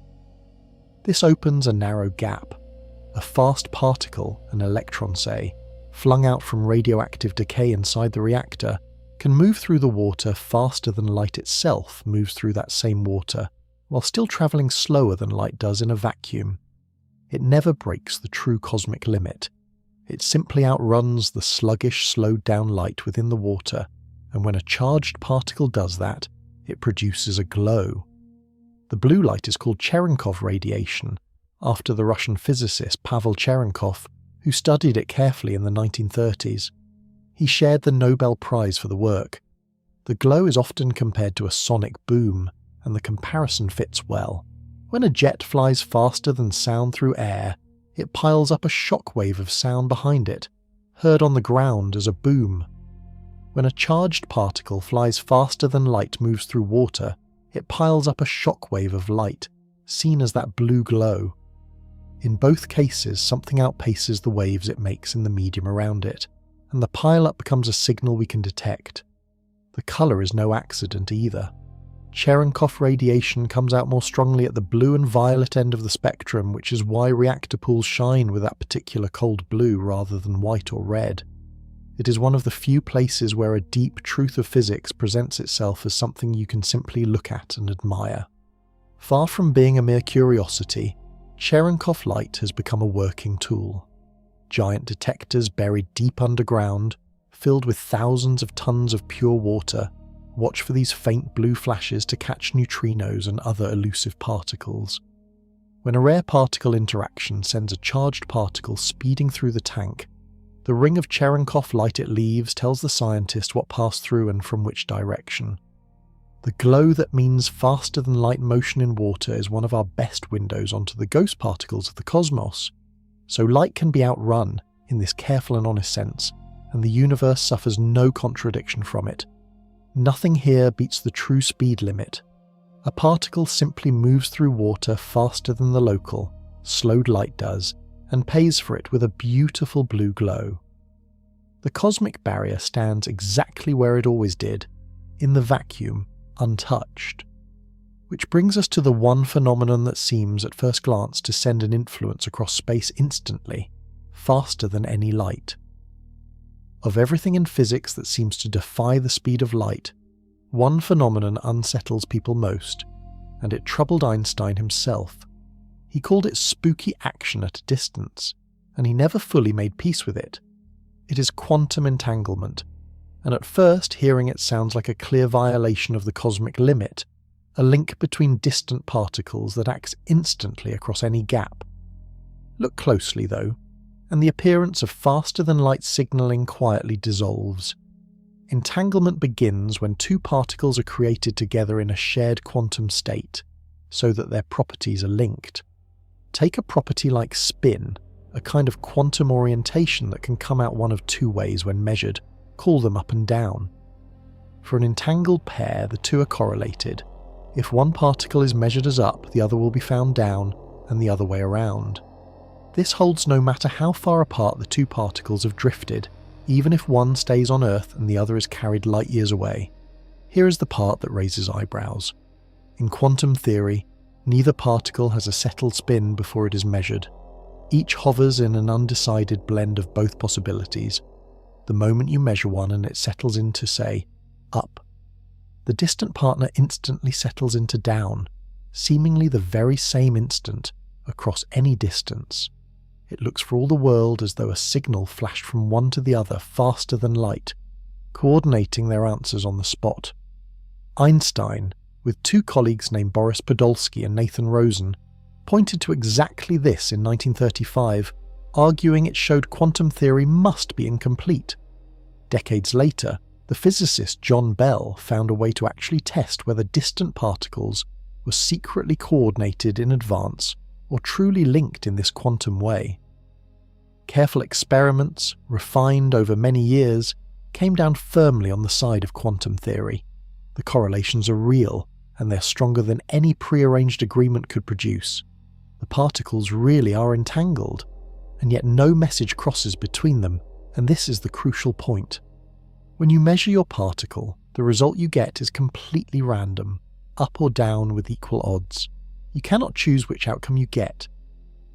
This opens a narrow gap. A fast particle, an electron say, flung out from radioactive decay inside the reactor, can move through the water faster than light itself moves through that same water, while still travelling slower than light does in a vacuum. It never breaks the true cosmic limit. It simply outruns the sluggish, slowed-down light within the water, and when a charged particle does that, it produces a glow. The blue light is called Cherenkov radiation, after the Russian physicist Pavel Cherenkov, who studied it carefully in the 1930s. He shared the Nobel Prize for the work. The glow is often compared to a sonic boom, and the comparison fits well. When a jet flies faster than sound through air, it piles up a shock wave of sound behind it, heard on the ground as a boom. When a charged particle flies faster than light moves through water, it piles up a shock wave of light, seen as that blue glow. In both cases, something outpaces the waves it makes in the medium around it, and the pile-up becomes a signal we can detect. The colour is no accident either. Cherenkov radiation comes out more strongly at the blue and violet end of the spectrum, which is why reactor pools shine with that particular cold blue rather than white or red. It is one of the few places where a deep truth of physics presents itself as something you can simply look at and admire. Far from being a mere curiosity, Cherenkov light has become a working tool. Giant detectors buried deep underground, filled with thousands of tons of pure water, watch for these faint blue flashes to catch neutrinos and other elusive particles. When a rare particle interaction sends a charged particle speeding through the tank, the ring of Cherenkov light it leaves tells the scientist what passed through and from which direction. The glow that means faster than light motion in water is one of our best windows onto the ghost particles of the cosmos. So light can be outrun in this careful and honest sense, and the universe suffers no contradiction from it. Nothing here beats the true speed limit. A particle simply moves through water faster than the local, slowed light does, and pays for it with a beautiful blue glow. The cosmic barrier stands exactly where it always did, in the vacuum, untouched. Which brings us to the one phenomenon that seems at first glance to send an influence across space instantly, faster than any light. Of everything in physics that seems to defy the speed of light, one phenomenon unsettles people most, and it troubled Einstein himself. He called it spooky action at a distance, and he never fully made peace with it. It is quantum entanglement, and at first hearing it sounds like a clear violation of the cosmic limit, a link between distant particles that acts instantly across any gap. Look closely though, and the appearance of faster-than-light signalling quietly dissolves. Entanglement begins when two particles are created together in a shared quantum state, so that their properties are linked. Take a property like spin, a kind of quantum orientation that can come out one of two ways when measured. Call them up and down. For an entangled pair, the two are correlated. If one particle is measured as up, the other will be found down, and the other way around. This holds no matter how far apart the two particles have drifted, even if one stays on Earth and the other is carried light years away. Here is the part that raises eyebrows. In quantum theory, neither particle has a settled spin before it is measured. Each hovers in an undecided blend of both possibilities. The moment you measure one and it settles into, say, up, the distant partner instantly settles into down, seemingly the very same instant, across any distance. It looks for all the world as though a signal flashed from one to the other faster than light, coordinating their answers on the spot. Einstein, with two colleagues named Boris Podolsky and Nathan Rosen, pointed to exactly this in 1935, arguing it showed quantum theory must be incomplete. Decades later, the physicist John Bell found a way to actually test whether distant particles were secretly coordinated in advance or truly linked in this quantum way. Careful experiments, refined over many years, came down firmly on the side of quantum theory. The correlations are real, and they're stronger than any prearranged agreement could produce. The particles really are entangled, and yet no message crosses between them, and this is the crucial point. When you measure your particle, the result you get is completely random, up or down with equal odds. You cannot choose which outcome you get.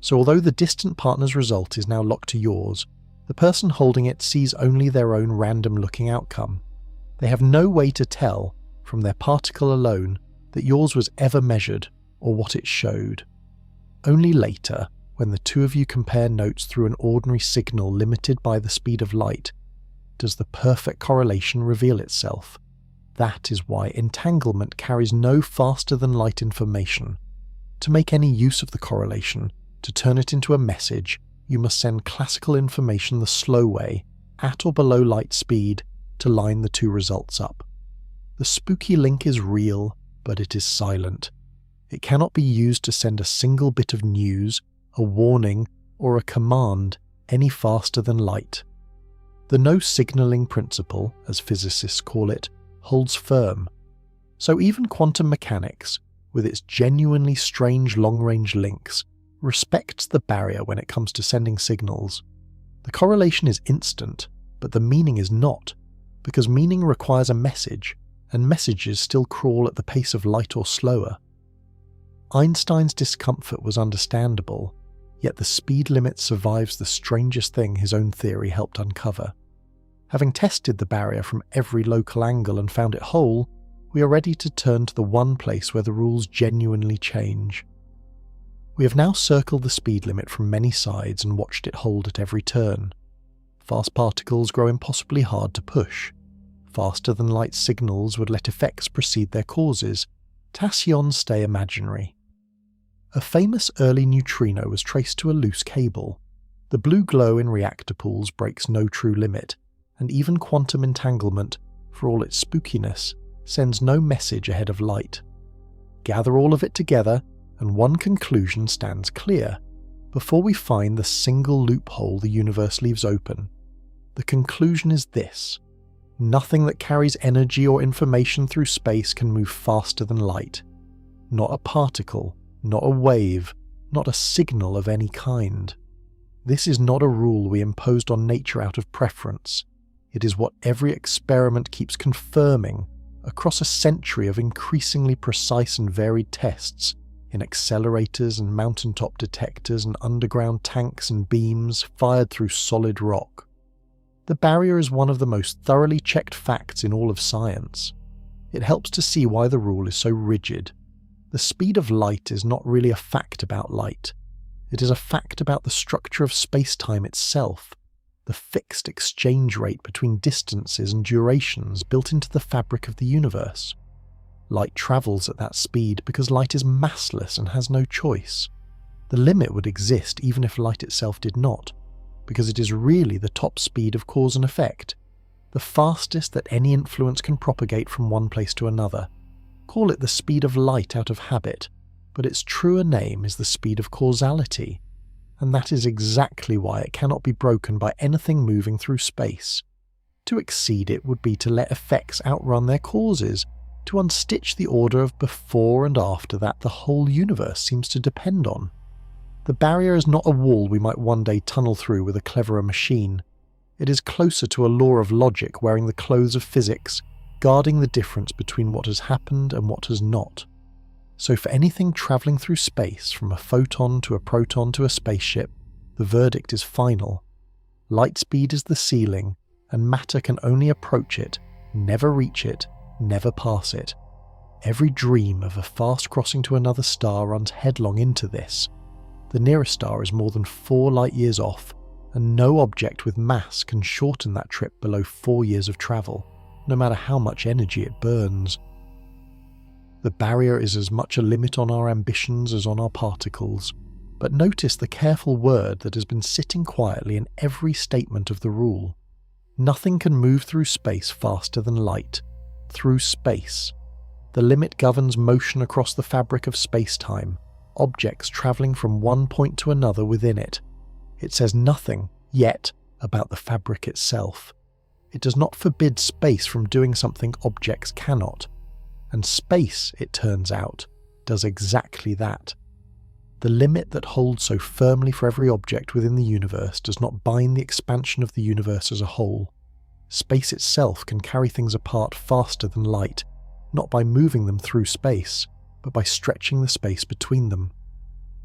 So although the distant partner's result is now locked to yours, the person holding it sees only their own random-looking outcome. They have no way to tell, from their particle alone, that yours was ever measured or what it showed. Only later, when the two of you compare notes through an ordinary signal limited by the speed of light, does the perfect correlation reveal itself. That is why entanglement carries no faster-than-light information. To make any use of the correlation, to turn it into a message, you must send classical information the slow way, at or below light speed, to line the two results up. The spooky link is real, but it is silent. It cannot be used to send a single bit of news, a warning, or a command any faster than light. The no-signalling principle, as physicists call it, holds firm. So even quantum mechanics, with its genuinely strange long-range links, respects the barrier when it comes to sending signals. The correlation is instant, but the meaning is not, because meaning requires a message, and messages still crawl at the pace of light or slower. Einstein's discomfort was understandable, yet the speed limit survives the strangest thing his own theory helped uncover. Having tested the barrier from every local angle and found it whole, we are ready to turn to the one place where the rules genuinely change. We have now circled the speed limit from many sides and watched it hold at every turn. Fast particles grow impossibly hard to push. Faster-than-light signals would let effects precede their causes. Tachyons stay imaginary. A famous early neutrino was traced to a loose cable. The blue glow in reactor pools breaks no true limit, and even quantum entanglement, for all its spookiness, sends no message ahead of light. Gather all of it together, and one conclusion stands clear, before we find the single loophole the universe leaves open. The conclusion is this: nothing that carries energy or information through space can move faster than light. Not a particle, not a wave, not a signal of any kind. This is not a rule we imposed on nature out of preference. It is what every experiment keeps confirming across a century of increasingly precise and varied tests in accelerators and mountaintop detectors and underground tanks and beams fired through solid rock. The barrier is one of the most thoroughly checked facts in all of science. It helps to see why the rule is so rigid. The speed of light is not really a fact about light. It is a fact about the structure of space-time itself, the fixed exchange rate between distances and durations built into the fabric of the universe. Light travels at that speed because light is massless and has no choice. The limit would exist even if light itself did not, because it is really the top speed of cause and effect, the fastest that any influence can propagate from one place to another. Call it the speed of light out of habit, but its truer name is the speed of causality, and that is exactly why it cannot be broken by anything moving through space. To exceed it would be to let effects outrun their causes, to unstitch the order of before and after that the whole universe seems to depend on. The barrier is not a wall we might one day tunnel through with a cleverer machine. It is closer to a law of logic wearing the clothes of physics, guarding the difference between what has happened and what has not. So for anything travelling through space, from a photon to a proton to a spaceship, the verdict is final. Light speed is the ceiling, and matter can only approach it, never reach it, never pass it. Every dream of a fast crossing to another star runs headlong into this. The nearest star is more than 4 light-years off, and no object with mass can shorten that trip below 4 years of travel, no matter how much energy it burns. The barrier is as much a limit on our ambitions as on our particles, but notice the careful word that has been sitting quietly in every statement of the rule. Nothing can move through space faster than light. Through space. The limit governs motion across the fabric of space-time, objects travelling from one point to another within it. It says nothing, yet, about the fabric itself. It does not forbid space from doing something objects cannot. And space, it turns out, does exactly that. The limit that holds so firmly for every object within the universe does not bind the expansion of the universe as a whole. Space itself can carry things apart faster than light, not by moving them through space, but by stretching the space between them.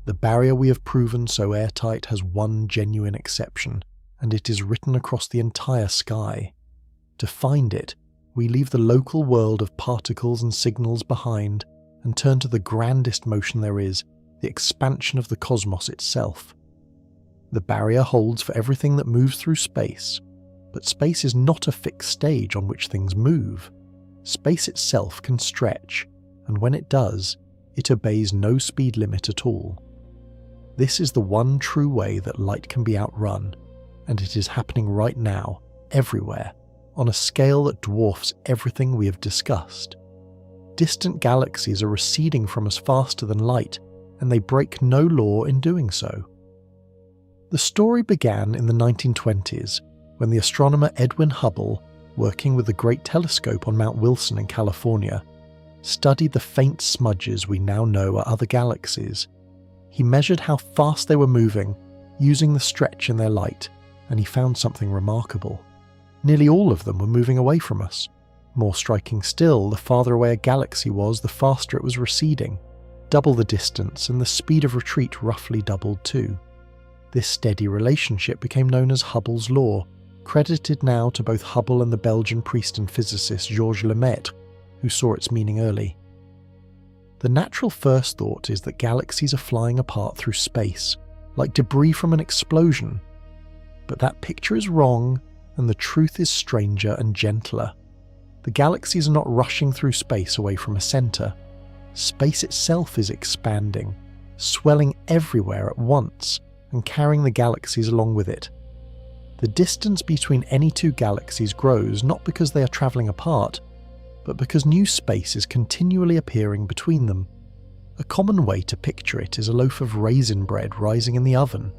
The barrier we have proven so airtight has one genuine exception, and it is written across the entire sky. To find it, we leave the local world of particles and signals behind and turn to the grandest motion there is, the expansion of the cosmos itself. The barrier holds for everything that moves through space, but space is not a fixed stage on which things move. Space itself can stretch, and when it does, it obeys no speed limit at all. This is the one true way that light can be outrun, and it is happening right now, everywhere, on a scale that dwarfs everything we have discussed. Distant galaxies are receding from us faster than light, and they break no law in doing so. The story began in the 1920s, when the astronomer Edwin Hubble, working with the Great Telescope on Mount Wilson in California, studied the faint smudges we now know are other galaxies. He measured how fast they were moving, using the stretch in their light, and he found something remarkable. Nearly all of them were moving away from us. More striking still, the farther away a galaxy was, the faster it was receding. Double the distance, and the speed of retreat roughly doubled too. This steady relationship became known as Hubble's law, credited now to both Hubble and the Belgian priest and physicist Georges Lemaître, who saw its meaning early. The natural first thought is that galaxies are flying apart through space, like debris from an explosion. But that picture is wrong, and the truth is stranger and gentler. The galaxies are not rushing through space away from a centre. Space itself is expanding, swelling everywhere at once, and carrying the galaxies along with it. The distance between any two galaxies grows not because they are travelling apart, but because new space is continually appearing between them. A common way to picture it is a loaf of raisin bread rising in the oven.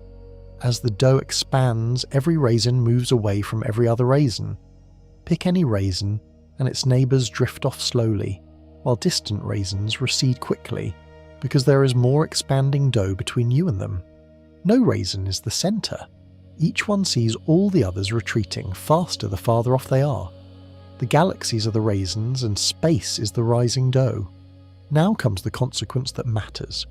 As the dough expands, every raisin moves away from every other raisin. Pick any raisin, and its neighbours drift off slowly, while distant raisins recede quickly, because there is more expanding dough between you and them. No raisin is the centre. Each one sees all the others retreating faster the farther off they are. The galaxies are the raisins and space is the rising dough. Now comes the consequence that matters.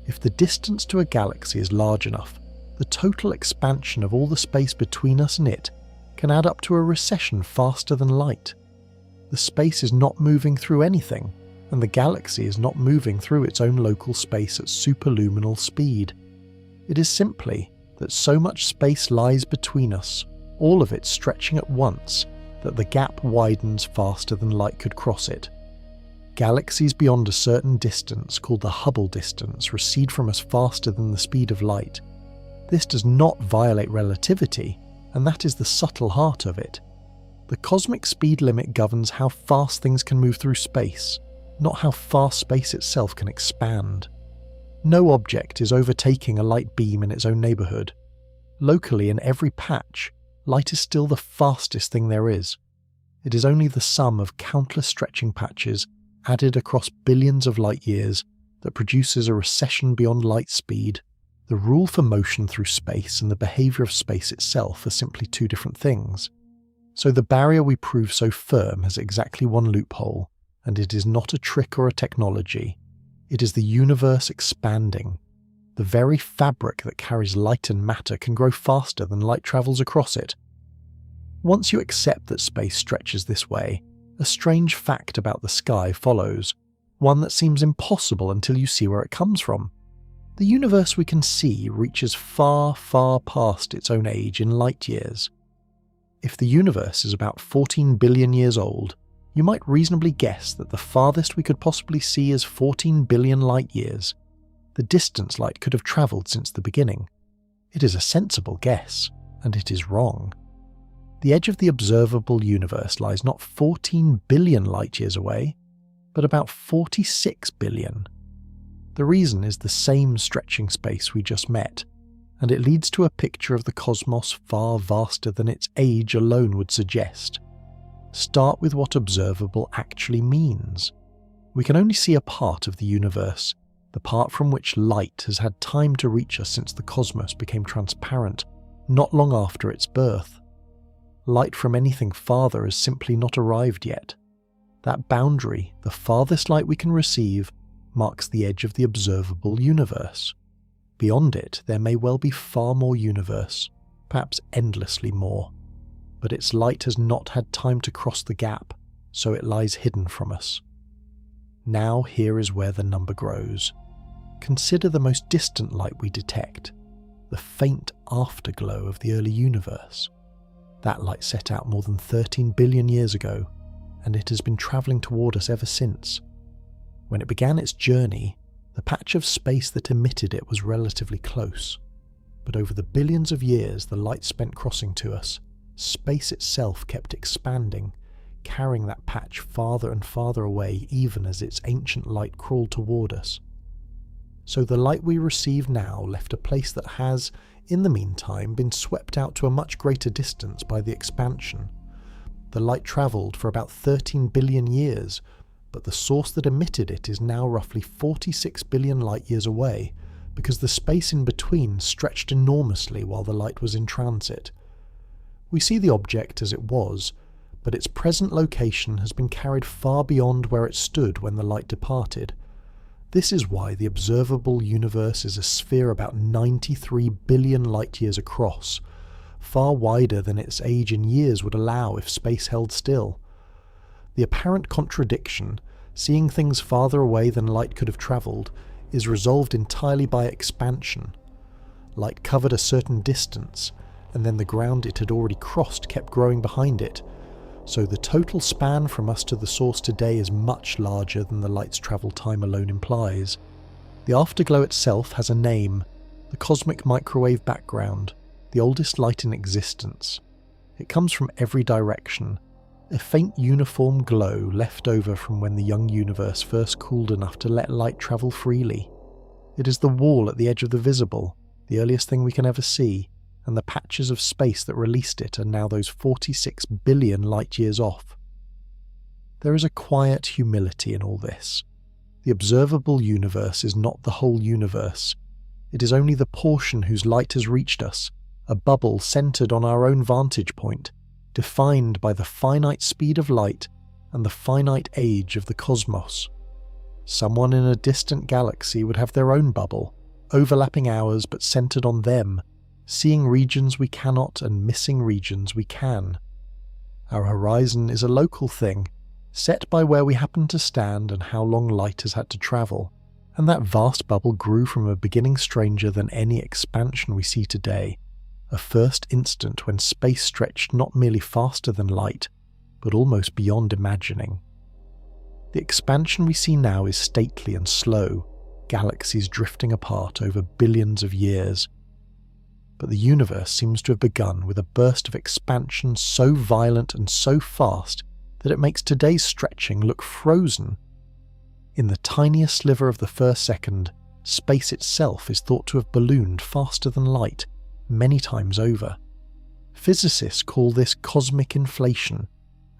If the distance to a galaxy is large enough, the total expansion of all the space between us and it can add up to a recession faster than light. The space is not moving through anything, and the galaxy is not moving through its own local space at superluminal speed. It is simply that so much space lies between us, all of it stretching at once, that the gap widens faster than light could cross it. Galaxies beyond a certain distance, called the Hubble distance, recede from us faster than the speed of light. This does not violate relativity, and that is the subtle heart of it. The cosmic speed limit governs how fast things can move through space, not how fast space itself can expand. No object is overtaking a light beam in its own neighbourhood. Locally, in every patch, light is still the fastest thing there is. It is only the sum of countless stretching patches added across billions of light years that produces a recession beyond light speed. The rule for motion through space and the behaviour of space itself are simply two different things. So the barrier we prove so firm has exactly one loophole, and it is not a trick or a technology. It is the universe expanding. The very fabric that carries light and matter can grow faster than light travels across it. Once you accept that space stretches this way, a strange fact about the sky follows, one that seems impossible until you see where it comes from. The universe we can see reaches far, far past its own age in light years. If the universe is about 14 billion years old, you might reasonably guess that the farthest we could possibly see is 14 billion light years, the distance light could have travelled since the beginning. It is a sensible guess, and it is wrong. The edge of the observable universe lies not 14 billion light years away, but about 46 billion. The reason is the same stretching space we just met, and it leads to a picture of the cosmos far vaster than its age alone would suggest. Start with what observable actually means. We can only see a part of the universe, the part from which light has had time to reach us since the cosmos became transparent, not long after its birth. Light from anything farther has simply not arrived yet. That boundary, the farthest light we can receive, marks the edge of the observable universe. Beyond it, there may well be far more universe, perhaps endlessly more, but its light has not had time to cross the gap, so it lies hidden from us. Now here is where the number grows. Consider the most distant light we detect, the faint afterglow of the early universe. That light set out more than 13 billion years ago, and it has been travelling toward us ever since. When it began its journey, the patch of space that emitted it was relatively close, but over the billions of years the light spent crossing to us, space itself kept expanding, carrying that patch farther and farther away even as its ancient light crawled toward us. So the light we receive now left a place that has, in the meantime, been swept out to a much greater distance by the expansion. The light travelled for about 13 billion years, but the source that emitted it is now roughly 46 billion light years away, because the space in between stretched enormously while the light was in transit. We see the object as it was, but its present location has been carried far beyond where it stood when the light departed. This is why the observable universe is a sphere about 93 billion light-years across, far wider than its age in years would allow if space held still. The apparent contradiction, seeing things farther away than light could have travelled, is resolved entirely by expansion. Light covered a certain distance, and then the ground it had already crossed kept growing behind it, so the total span from us to the source today is much larger than the light's travel time alone implies. The afterglow itself has a name, the cosmic microwave background, the oldest light in existence. It comes from every direction, a faint uniform glow left over from when the young universe first cooled enough to let light travel freely. It is the wall at the edge of the visible, the earliest thing we can ever see, and the patches of space that released it are now those 46 billion light-years off. There is a quiet humility in all this. The observable universe is not the whole universe. It is only the portion whose light has reached us, a bubble centred on our own vantage point, defined by the finite speed of light and the finite age of the cosmos. Someone in a distant galaxy would have their own bubble, overlapping ours but centred on them, seeing regions we cannot and missing regions we can. Our horizon is a local thing, set by where we happen to stand and how long light has had to travel, and that vast bubble grew from a beginning stranger than any expansion we see today, a first instant when space stretched not merely faster than light, but almost beyond imagining. The expansion we see now is stately and slow, galaxies drifting apart over billions of years. But the universe seems to have begun with a burst of expansion so violent and so fast that it makes today's stretching look frozen. In the tiniest sliver of the first second, space itself is thought to have ballooned faster than light many times over. Physicists call this cosmic inflation,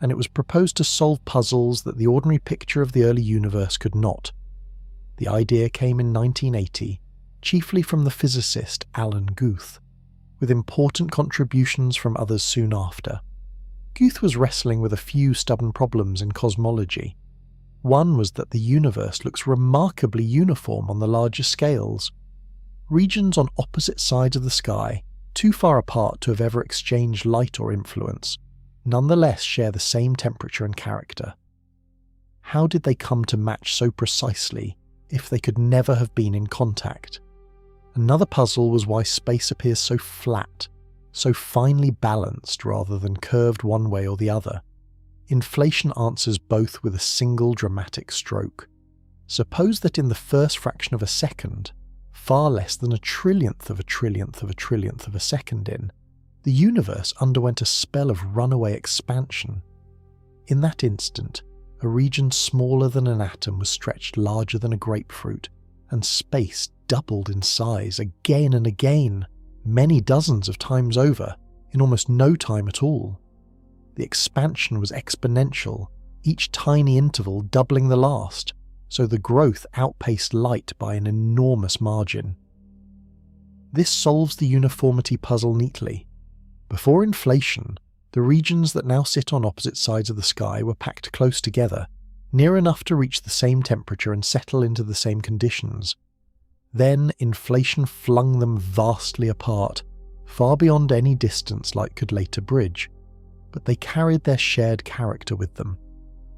and it was proposed to solve puzzles that the ordinary picture of the early universe could not. The idea came in 1980, chiefly from the physicist Alan Guth, with important contributions from others soon after. Guth was wrestling with a few stubborn problems in cosmology. One was that the universe looks remarkably uniform on the larger scales. Regions on opposite sides of the sky, too far apart to have ever exchanged light or influence, nonetheless share the same temperature and character. How did they come to match so precisely if they could never have been in contact? Another puzzle was why space appears so flat, so finely balanced rather than curved one way or the other. Inflation answers both with a single dramatic stroke. Suppose that in the first fraction of a second, far less than a trillionth of a trillionth of a trillionth of a second in, the universe underwent a spell of runaway expansion. In that instant, a region smaller than an atom was stretched larger than a grapefruit, and space doubled in size again and again, many dozens of times over, in almost no time at all. The expansion was exponential, each tiny interval doubling the last, so the growth outpaced light by an enormous margin. This solves the uniformity puzzle neatly. Before inflation, the regions that now sit on opposite sides of the sky were packed close together, near enough to reach the same temperature and settle into the same conditions. Then inflation flung them vastly apart, far beyond any distance light could later bridge. But they carried their shared character with them.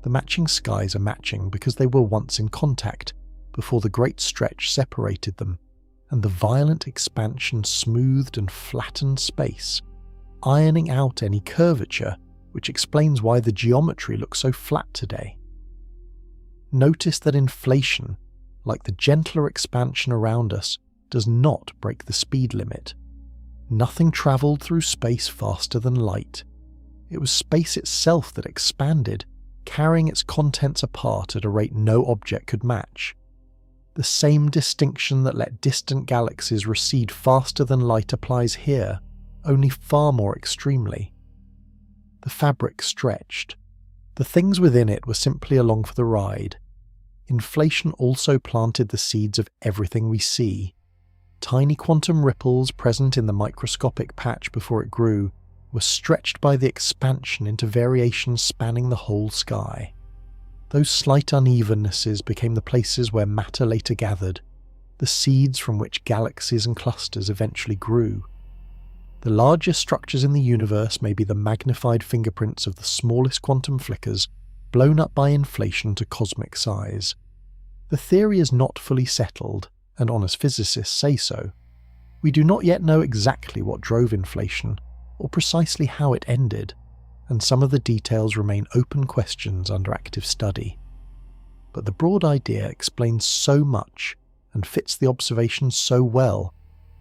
The matching skies are matching because they were once in contact, before the great stretch separated them, and the violent expansion smoothed and flattened space, ironing out any curvature, which explains why the geometry looks so flat today. Notice that inflation, like the gentler expansion around us, does not break the speed limit. Nothing travelled through space faster than light. It was space itself that expanded, carrying its contents apart at a rate no object could match. The same distinction that let distant galaxies recede faster than light applies here, only far more extremely. The fabric stretched. The things within it were simply along for the ride. Inflation also planted the seeds of everything we see. Tiny quantum ripples present in the microscopic patch before it grew were stretched by the expansion into variations spanning the whole sky. Those slight unevennesses became the places where matter later gathered, the seeds from which galaxies and clusters eventually grew. The largest structures in the universe may be the magnified fingerprints of the smallest quantum flickers blown up by inflation to cosmic size. The theory is not fully settled, and honest physicists say so. We do not yet know exactly what drove inflation, or precisely how it ended, and some of the details remain open questions under active study. But the broad idea explains so much and fits the observations so well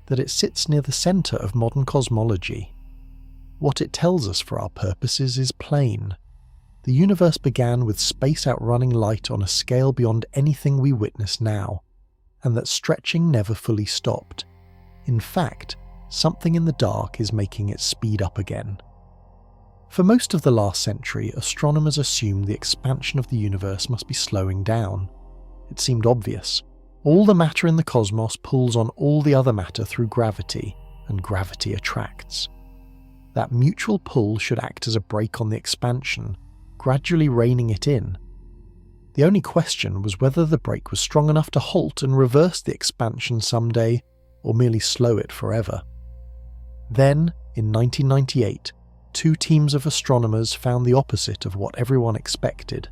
that it sits near the centre of modern cosmology. What it tells us for our purposes is plain. The universe began with space outrunning light on a scale beyond anything we witness now, and that stretching never fully stopped. In fact, something in the dark is making it speed up again. For most of the last century, astronomers assumed the expansion of the universe must be slowing down. It seemed obvious. All the matter in the cosmos pulls on all the other matter through gravity, and gravity attracts. That mutual pull should act as a brake on the expansion, gradually reining it in. The only question was whether the brake was strong enough to halt and reverse the expansion someday, or merely slow it forever. Then, in 1998, two teams of astronomers found the opposite of what everyone expected.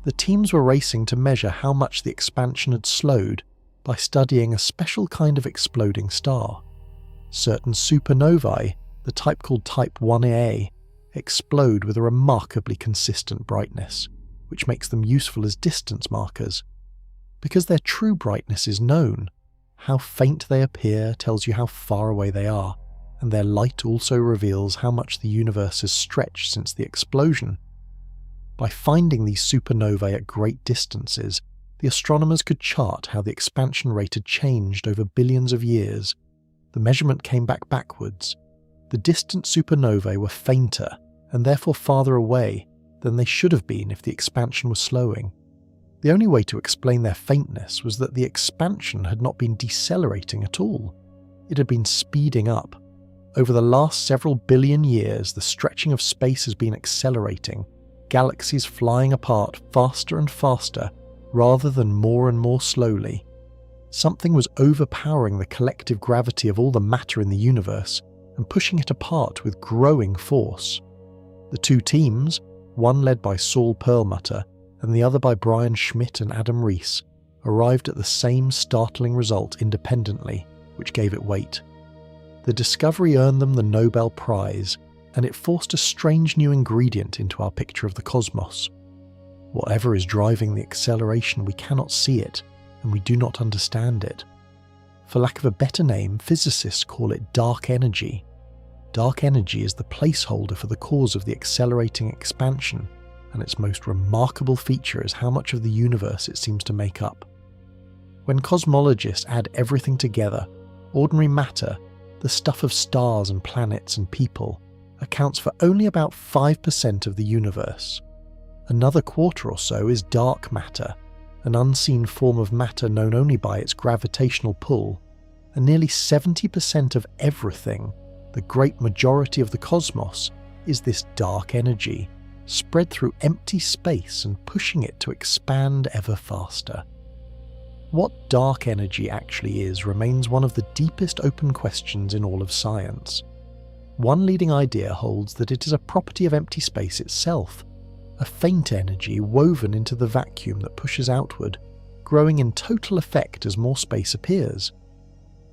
The teams were racing to measure how much the expansion had slowed by studying a special kind of exploding star. Certain supernovae, the type called Type 1a, explode with a remarkably consistent brightness, which makes them useful as distance markers. Because their true brightness is known, how faint they appear tells you how far away they are, and their light also reveals how much the universe has stretched since the explosion. By finding these supernovae at great distances, the the astronomers could chart how the expansion rate had changed over billions of years. The measurement came back backwards. The distant supernovae were fainter and therefore farther away than they should have been if the expansion was slowing. The only way to explain their faintness was that the expansion had not been decelerating at all. It had been speeding up. Over the last several billion years, the stretching of space has been accelerating, galaxies flying apart faster and faster rather than more and more slowly. Something was overpowering the collective gravity of all the matter in the universe and pushing it apart with growing force. The two teams, one led by Saul Perlmutter and the other by Brian Schmidt and Adam Rees, arrived at the same startling result independently, which gave it weight. The discovery earned them the Nobel Prize, and it forced a strange new ingredient into our picture of the cosmos. Whatever is driving the acceleration, we cannot see it, and we do not understand it. For lack of a better name, physicists call it dark energy. Dark energy is the placeholder for the cause of the accelerating expansion, and its most remarkable feature is how much of the universe it seems to make up. When cosmologists add everything together, ordinary matter, the stuff of stars and planets and people, accounts for only about 5% of the universe. Another quarter or so is dark matter, an unseen form of matter known only by its gravitational pull, and nearly 70% of everything, the great majority of the cosmos, is this dark energy, spread through empty space and pushing it to expand ever faster. What dark energy actually is remains one of the deepest open questions in all of science. One leading idea holds that it is a property of empty space itself, a faint energy woven into the vacuum that pushes outward, growing in total effect as more space appears.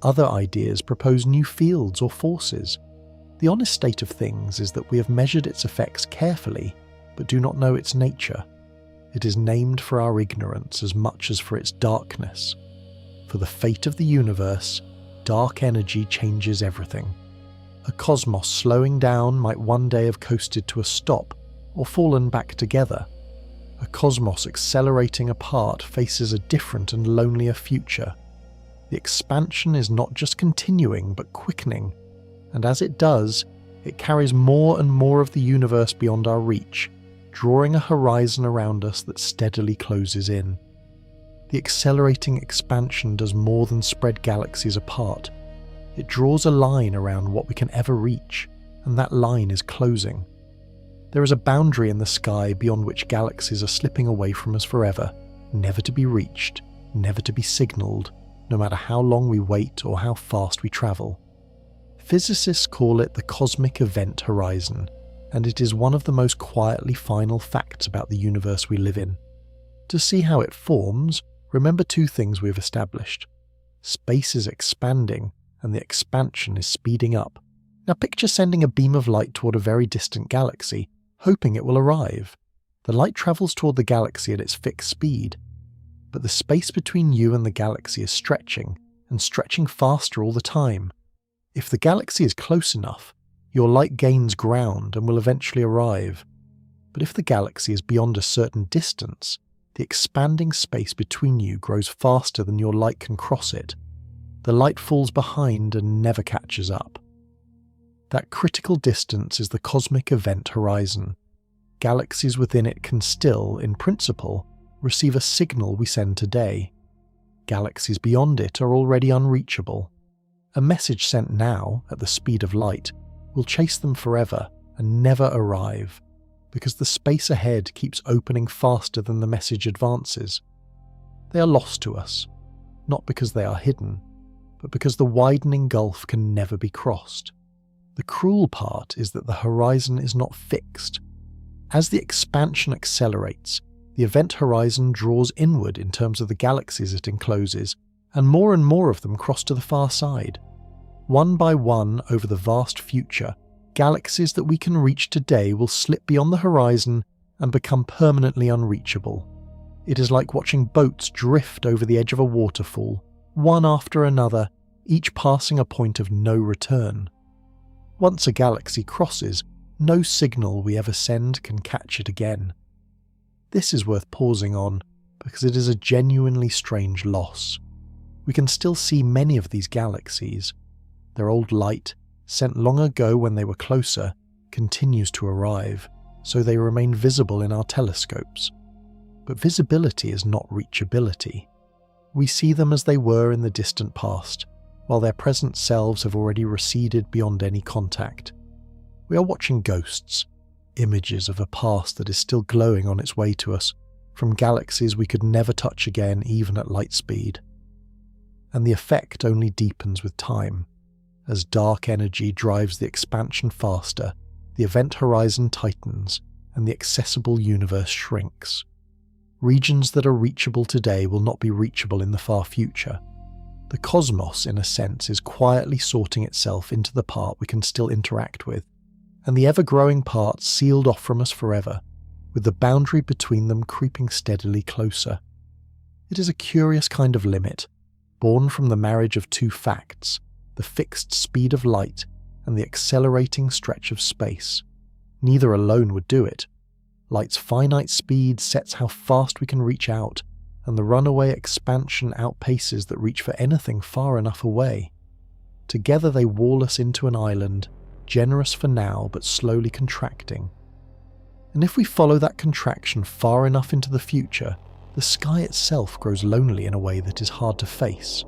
Other ideas propose new fields or forces. The honest state of things is that we have measured its effects carefully, but do not know its nature. It is named for our ignorance as much as for its darkness. For the fate of the universe, dark energy changes everything. A cosmos slowing down might one day have coasted to a stop or fallen back together. A cosmos accelerating apart faces a different and lonelier future. The expansion is not just continuing but quickening, and as it does, it carries more and more of the universe beyond our reach, drawing a horizon around us that steadily closes in. The accelerating expansion does more than spread galaxies apart. It draws a line around what we can ever reach, and that line is closing. There is a boundary in the sky beyond which galaxies are slipping away from us forever, never to be reached, never to be signalled, no matter how long we wait or how fast we travel. Physicists call it the cosmic event horizon, and it is one of the most quietly final facts about the universe we live in. To see how it forms, remember two things we have established. Space is expanding, and the expansion is speeding up. Now picture sending a beam of light toward a very distant galaxy, hoping it will arrive. The light travels toward the galaxy at its fixed speed, but the space between you and the galaxy is stretching, and stretching faster all the time. If the galaxy is close enough, your light gains ground and will eventually arrive. But if the galaxy is beyond a certain distance, the expanding space between you grows faster than your light can cross it. The light falls behind and never catches up. That critical distance is the cosmic event horizon. Galaxies within it can still, in principle, receive a signal we send today. Galaxies beyond it are already unreachable. A message sent now, at the speed of light, will chase them forever and never arrive, because the space ahead keeps opening faster than the message advances. They are lost to us, not because they are hidden, but because the widening gulf can never be crossed. The cruel part is that the horizon is not fixed. As the expansion accelerates, the event horizon draws inward in terms of the galaxies it encloses, and more of them cross to the far side. One by one, over the vast future, galaxies that we can reach today will slip beyond the horizon and become permanently unreachable. It is like watching boats drift over the edge of a waterfall, one after another, each passing a point of no return. Once a galaxy crosses, no signal we ever send can catch it again. This is worth pausing on, because it is a genuinely strange loss. We can still see many of these galaxies. Their old light, sent long ago when they were closer, continues to arrive, so they remain visible in our telescopes. But visibility is not reachability. We see them as they were in the distant past, while their present selves have already receded beyond any contact. We are watching ghosts, images of a past that is still glowing on its way to us, from galaxies we could never touch again even at light speed. And the effect only deepens with time. As dark energy drives the expansion faster, the event horizon tightens, and the accessible universe shrinks. Regions that are reachable today will not be reachable in the far future. The cosmos, in a sense, is quietly sorting itself into the part we can still interact with, and the ever-growing parts sealed off from us forever, with the boundary between them creeping steadily closer. It is a curious kind of limit, born from the marriage of two facts, the fixed speed of light and the accelerating stretch of space. Neither alone would do it. Light's finite speed sets how fast we can reach out, and the runaway expansion outpaces that reach for anything far enough away. Together they wall us into an island, generous for now but slowly contracting. And if we follow that contraction far enough into the future, the sky itself grows lonely in a way that is hard to face.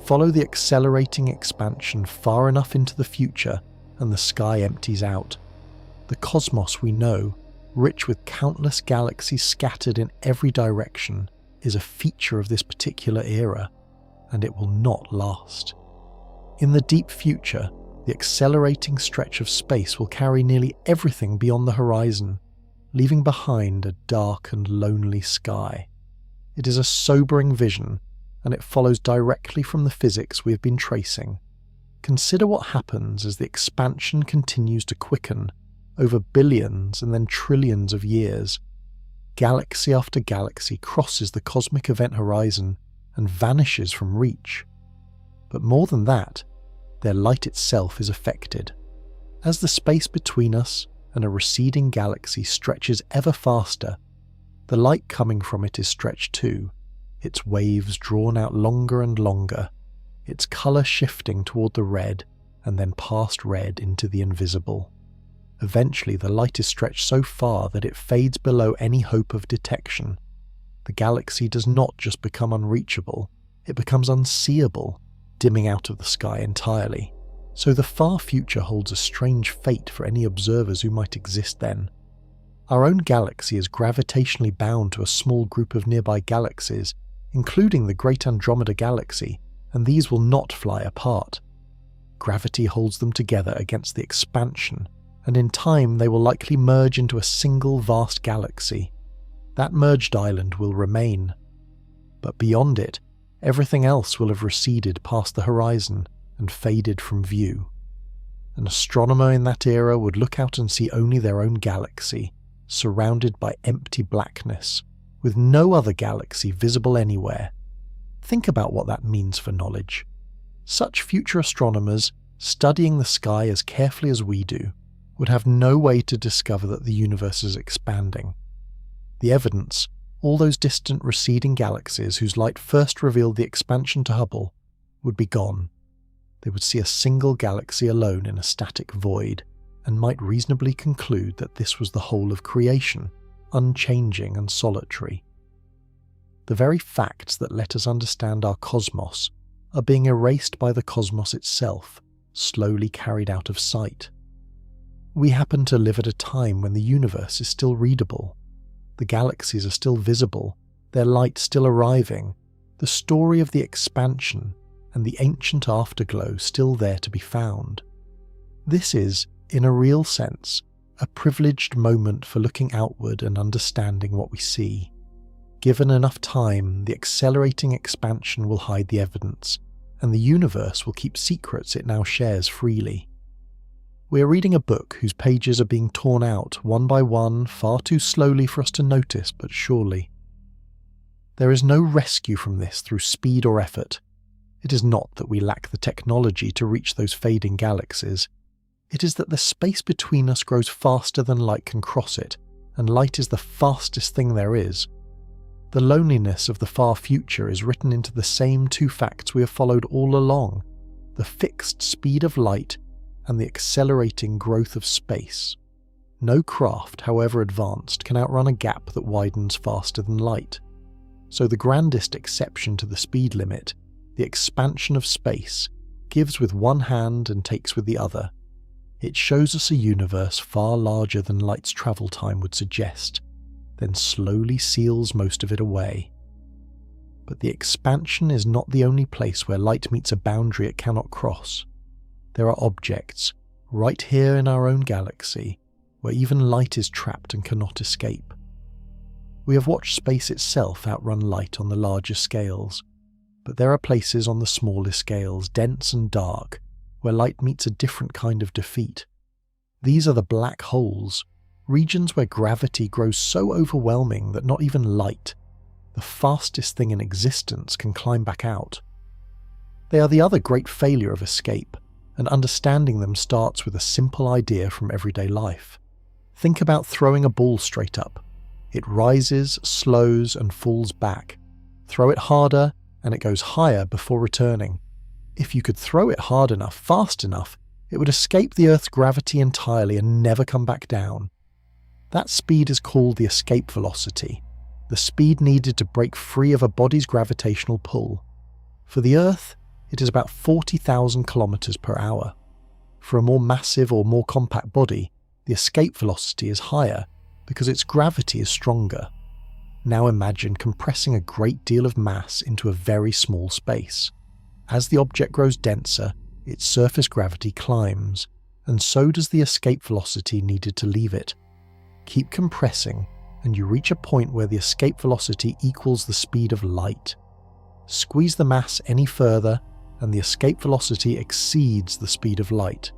Follow the accelerating expansion far enough into the future, and the sky empties out. The cosmos we know, rich with countless galaxies scattered in every direction, is a feature of this particular era, and it will not last. In the deep future, the accelerating stretch of space will carry nearly everything beyond the horizon, leaving behind a dark and lonely sky. It is a sobering vision, and it follows directly from the physics we have been tracing. Consider what happens as the expansion continues to quicken over billions and then trillions of years. Galaxy after galaxy crosses the cosmic event horizon and vanishes from reach. But more than that, their light itself is affected. As the space between us and a receding galaxy stretches ever faster, the light coming from it is stretched too, its waves drawn out longer and longer, its colour shifting toward the red and then past red into the invisible. Eventually the light is stretched so far that it fades below any hope of detection. The galaxy does not just become unreachable, it becomes unseeable, dimming out of the sky entirely. So the far future holds a strange fate for any observers who might exist then. Our own galaxy is gravitationally bound to a small group of nearby galaxies, including the Great Andromeda Galaxy, and these will not fly apart. Gravity holds them together against the expansion, and in time they will likely merge into a single vast galaxy. That merged island will remain. But beyond it, everything else will have receded past the horizon and faded from view. An astronomer in that era would look out and see only their own galaxy, surrounded by empty blackness, with no other galaxy visible anywhere. Think about what that means for knowledge. Such future astronomers, studying the sky as carefully as we do, would have no way to discover that the universe is expanding. The evidence, all those distant receding galaxies whose light first revealed the expansion to Hubble, would be gone. They would see a single galaxy alone in a static void, and might reasonably conclude that this was the whole of creation, unchanging and solitary. The very facts that let us understand our cosmos are being erased by the cosmos itself, slowly carried out of sight. We happen to live at a time when the universe is still readable. The galaxies are still visible, their light still arriving, the story of the expansion and the ancient afterglow still there to be found. This is, in a real sense, a privileged moment for looking outward and understanding what we see. Given enough time, the accelerating expansion will hide the evidence, and the universe will keep secrets it now shares freely. We are reading a book whose pages are being torn out one by one far too slowly for us to notice, but surely. There is no rescue from this through speed or effort. It is not that we lack the technology to reach those fading galaxies. It is that the space between us grows faster than light can cross it, and light is the fastest thing there is. The loneliness of the far future is written into the same two facts we have followed all along: the fixed speed of light and the accelerating growth of space. No craft, however advanced, can outrun a gap that widens faster than light. So the grandest exception to the speed limit, the expansion of space, gives with one hand and takes with the other. It shows us a universe far larger than light's travel time would suggest, then slowly seals most of it away. But the expansion is not the only place where light meets a boundary it cannot cross. There are objects, right here in our own galaxy, where even light is trapped and cannot escape. We have watched space itself outrun light on the larger scales, but there are places on the smaller scales, dense and dark, where light meets a different kind of defeat. These are the black holes, regions where gravity grows so overwhelming that not even light, the fastest thing in existence, can climb back out. They are the other great failure of escape, and understanding them starts with a simple idea from everyday life. Think about throwing a ball straight up. It rises, slows, and falls back. Throw it harder, and it goes higher before returning. If you could throw it hard enough, fast enough, it would escape the Earth's gravity entirely and never come back down. That speed is called the escape velocity, the speed needed to break free of a body's gravitational pull. For the Earth, it is about 40,000 kilometers per hour. For a more massive or more compact body, the escape velocity is higher because its gravity is stronger. Now imagine compressing a great deal of mass into a very small space. As the object grows denser, its surface gravity climbs, and so does the escape velocity needed to leave it. Keep compressing, and you reach a point where the escape velocity equals the speed of light. Squeeze the mass any further, and the escape velocity exceeds the speed of light.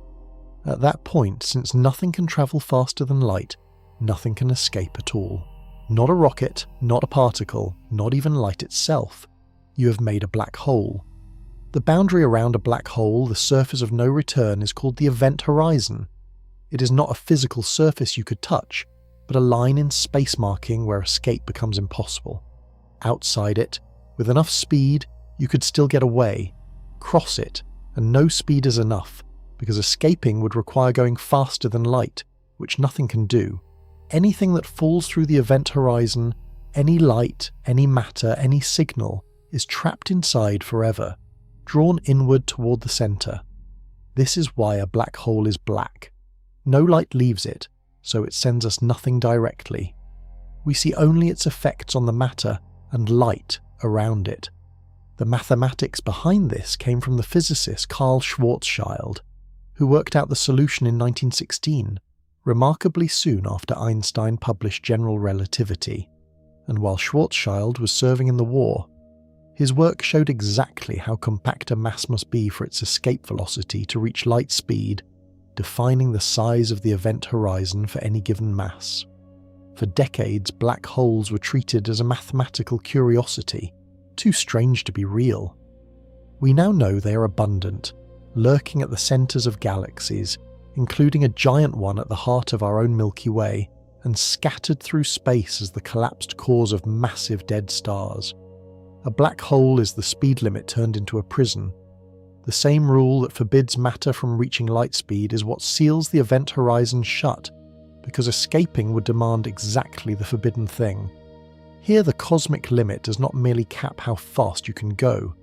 At that point, since nothing can travel faster than light, nothing can escape at all. Not a rocket, not a particle, not even light itself. You have made a black hole. The boundary around a black hole, the surface of no return, is called the event horizon. It is not a physical surface you could touch, but a line in space marking where escape becomes impossible. Outside it, with enough speed, you could still get away, cross it, and no speed is enough, because escaping would require going faster than light, which nothing can do. Anything that falls through the event horizon, any light, any matter, any signal, is trapped inside forever, drawn inward toward the center. This is why a black hole is black. No light leaves it, so it sends us nothing directly. We see only its effects on the matter and light around it. The mathematics behind this came from the physicist Karl Schwarzschild, who worked out the solution in 1916, remarkably soon after Einstein published General Relativity, and while Schwarzschild was serving in the war. His work showed exactly how compact a mass must be for its escape velocity to reach light speed, defining the size of the event horizon for any given mass. For decades, black holes were treated as a mathematical curiosity, too strange to be real. We now know they are abundant, lurking at the centers of galaxies, including a giant one at the heart of our own Milky Way, and scattered through space as the collapsed cores of massive dead stars. A black hole is the speed limit turned into a prison. The same rule that forbids matter from reaching light speed is what seals the event horizon shut, because escaping would demand exactly the forbidden thing. Here the cosmic limit does not merely cap how fast you can go.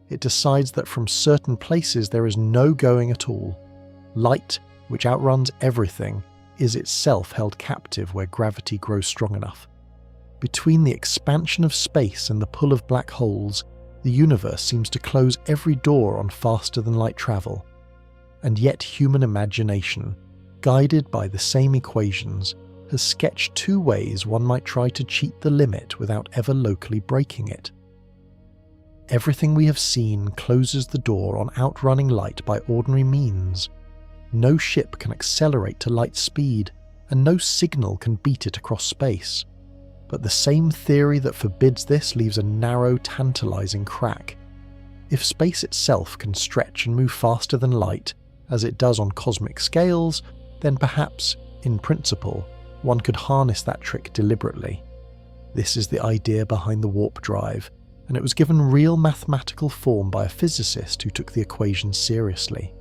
It decides that from certain places there is no going at all. Light, which outruns everything, is itself held captive where gravity grows strong enough. Between the expansion of space and the pull of black holes, the universe seems to close every door on faster-than-light travel. And yet human imagination, guided by the same equations, has sketched two ways one might try to cheat the limit without ever locally breaking it. Everything we have seen closes the door on outrunning light by ordinary means. No ship can accelerate to light speed, and no signal can beat it across space. But the same theory that forbids this leaves a narrow, tantalizing crack. If space itself can stretch and move faster than light, as it does on cosmic scales, then perhaps, in principle, one could harness that trick deliberately. This is the idea behind the warp drive, and it was given real mathematical form by a physicist who took the equations seriously.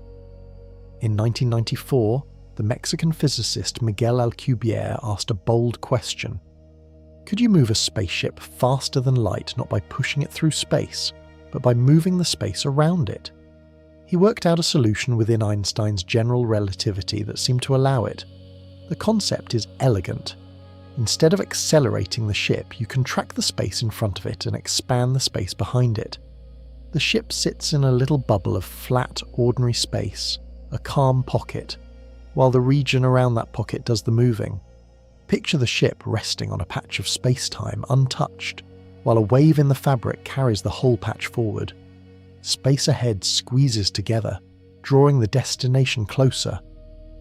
In 1994, the Mexican physicist Miguel Alcubierre asked a bold question. Could you move a spaceship faster than light not by pushing it through space, but by moving the space around it? He worked out a solution within Einstein's general relativity that seemed to allow it. The concept is elegant. Instead of accelerating the ship, you contract the space in front of it and expand the space behind it. The ship sits in a little bubble of flat, ordinary space, a calm pocket, while the region around that pocket does the moving. Picture the ship resting on a patch of space-time untouched, while a wave in the fabric carries the whole patch forward. Space ahead squeezes together, drawing the destination closer.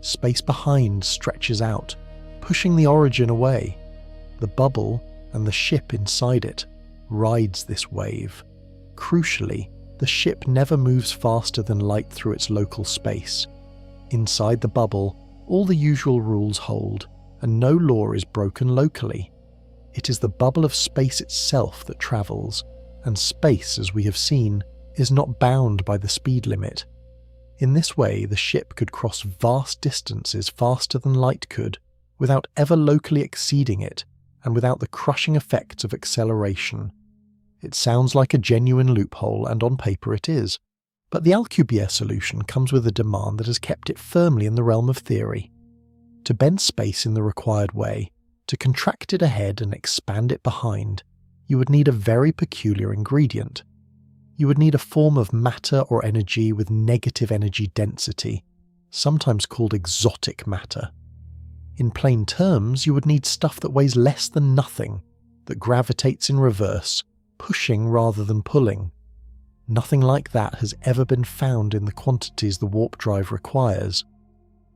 Space behind stretches out, pushing the origin away. The bubble and the ship inside it rides this wave. Crucially, the ship never moves faster than light through its local space. Inside the bubble, all the usual rules hold, and no law is broken locally. It is the bubble of space itself that travels, and space, as we have seen, is not bound by the speed limit. In this way, the ship could cross vast distances faster than light could, without ever locally exceeding it, and without the crushing effects of acceleration. It sounds like a genuine loophole, and on paper it is. But the Alcubierre solution comes with a demand that has kept it firmly in the realm of theory. To bend space in the required way, to contract it ahead and expand it behind, you would need a very peculiar ingredient. You would need a form of matter or energy with negative energy density, sometimes called exotic matter. In plain terms, you would need stuff that weighs less than nothing, that gravitates in reverse, pushing rather than pulling. Nothing like that has ever been found in the quantities the warp drive requires.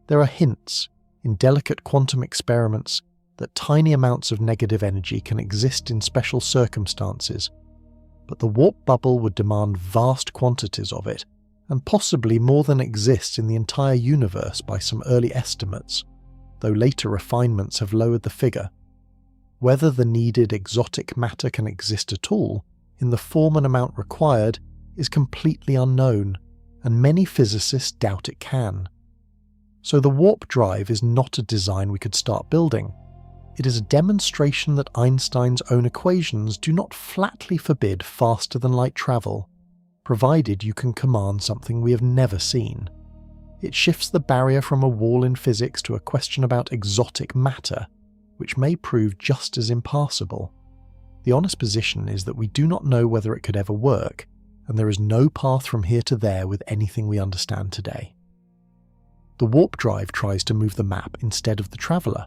There are hints, in delicate quantum experiments, that tiny amounts of negative energy can exist in special circumstances, but the warp bubble would demand vast quantities of it, and possibly more than exists in the entire universe by some early estimates, though later refinements have lowered the figure. Whether the needed exotic matter can exist at all, in the form and amount required, is completely unknown, and many physicists doubt it can. So the warp drive is not a design we could start building. It is a demonstration that Einstein's own equations do not flatly forbid faster than light travel, provided you can command something we have never seen. It shifts the barrier from a wall in physics to a question about exotic matter, which may prove just as impassable. The honest position is that we do not know whether it could ever work, and there is no path from here to there with anything we understand today. The warp drive tries to move the map instead of the traveller.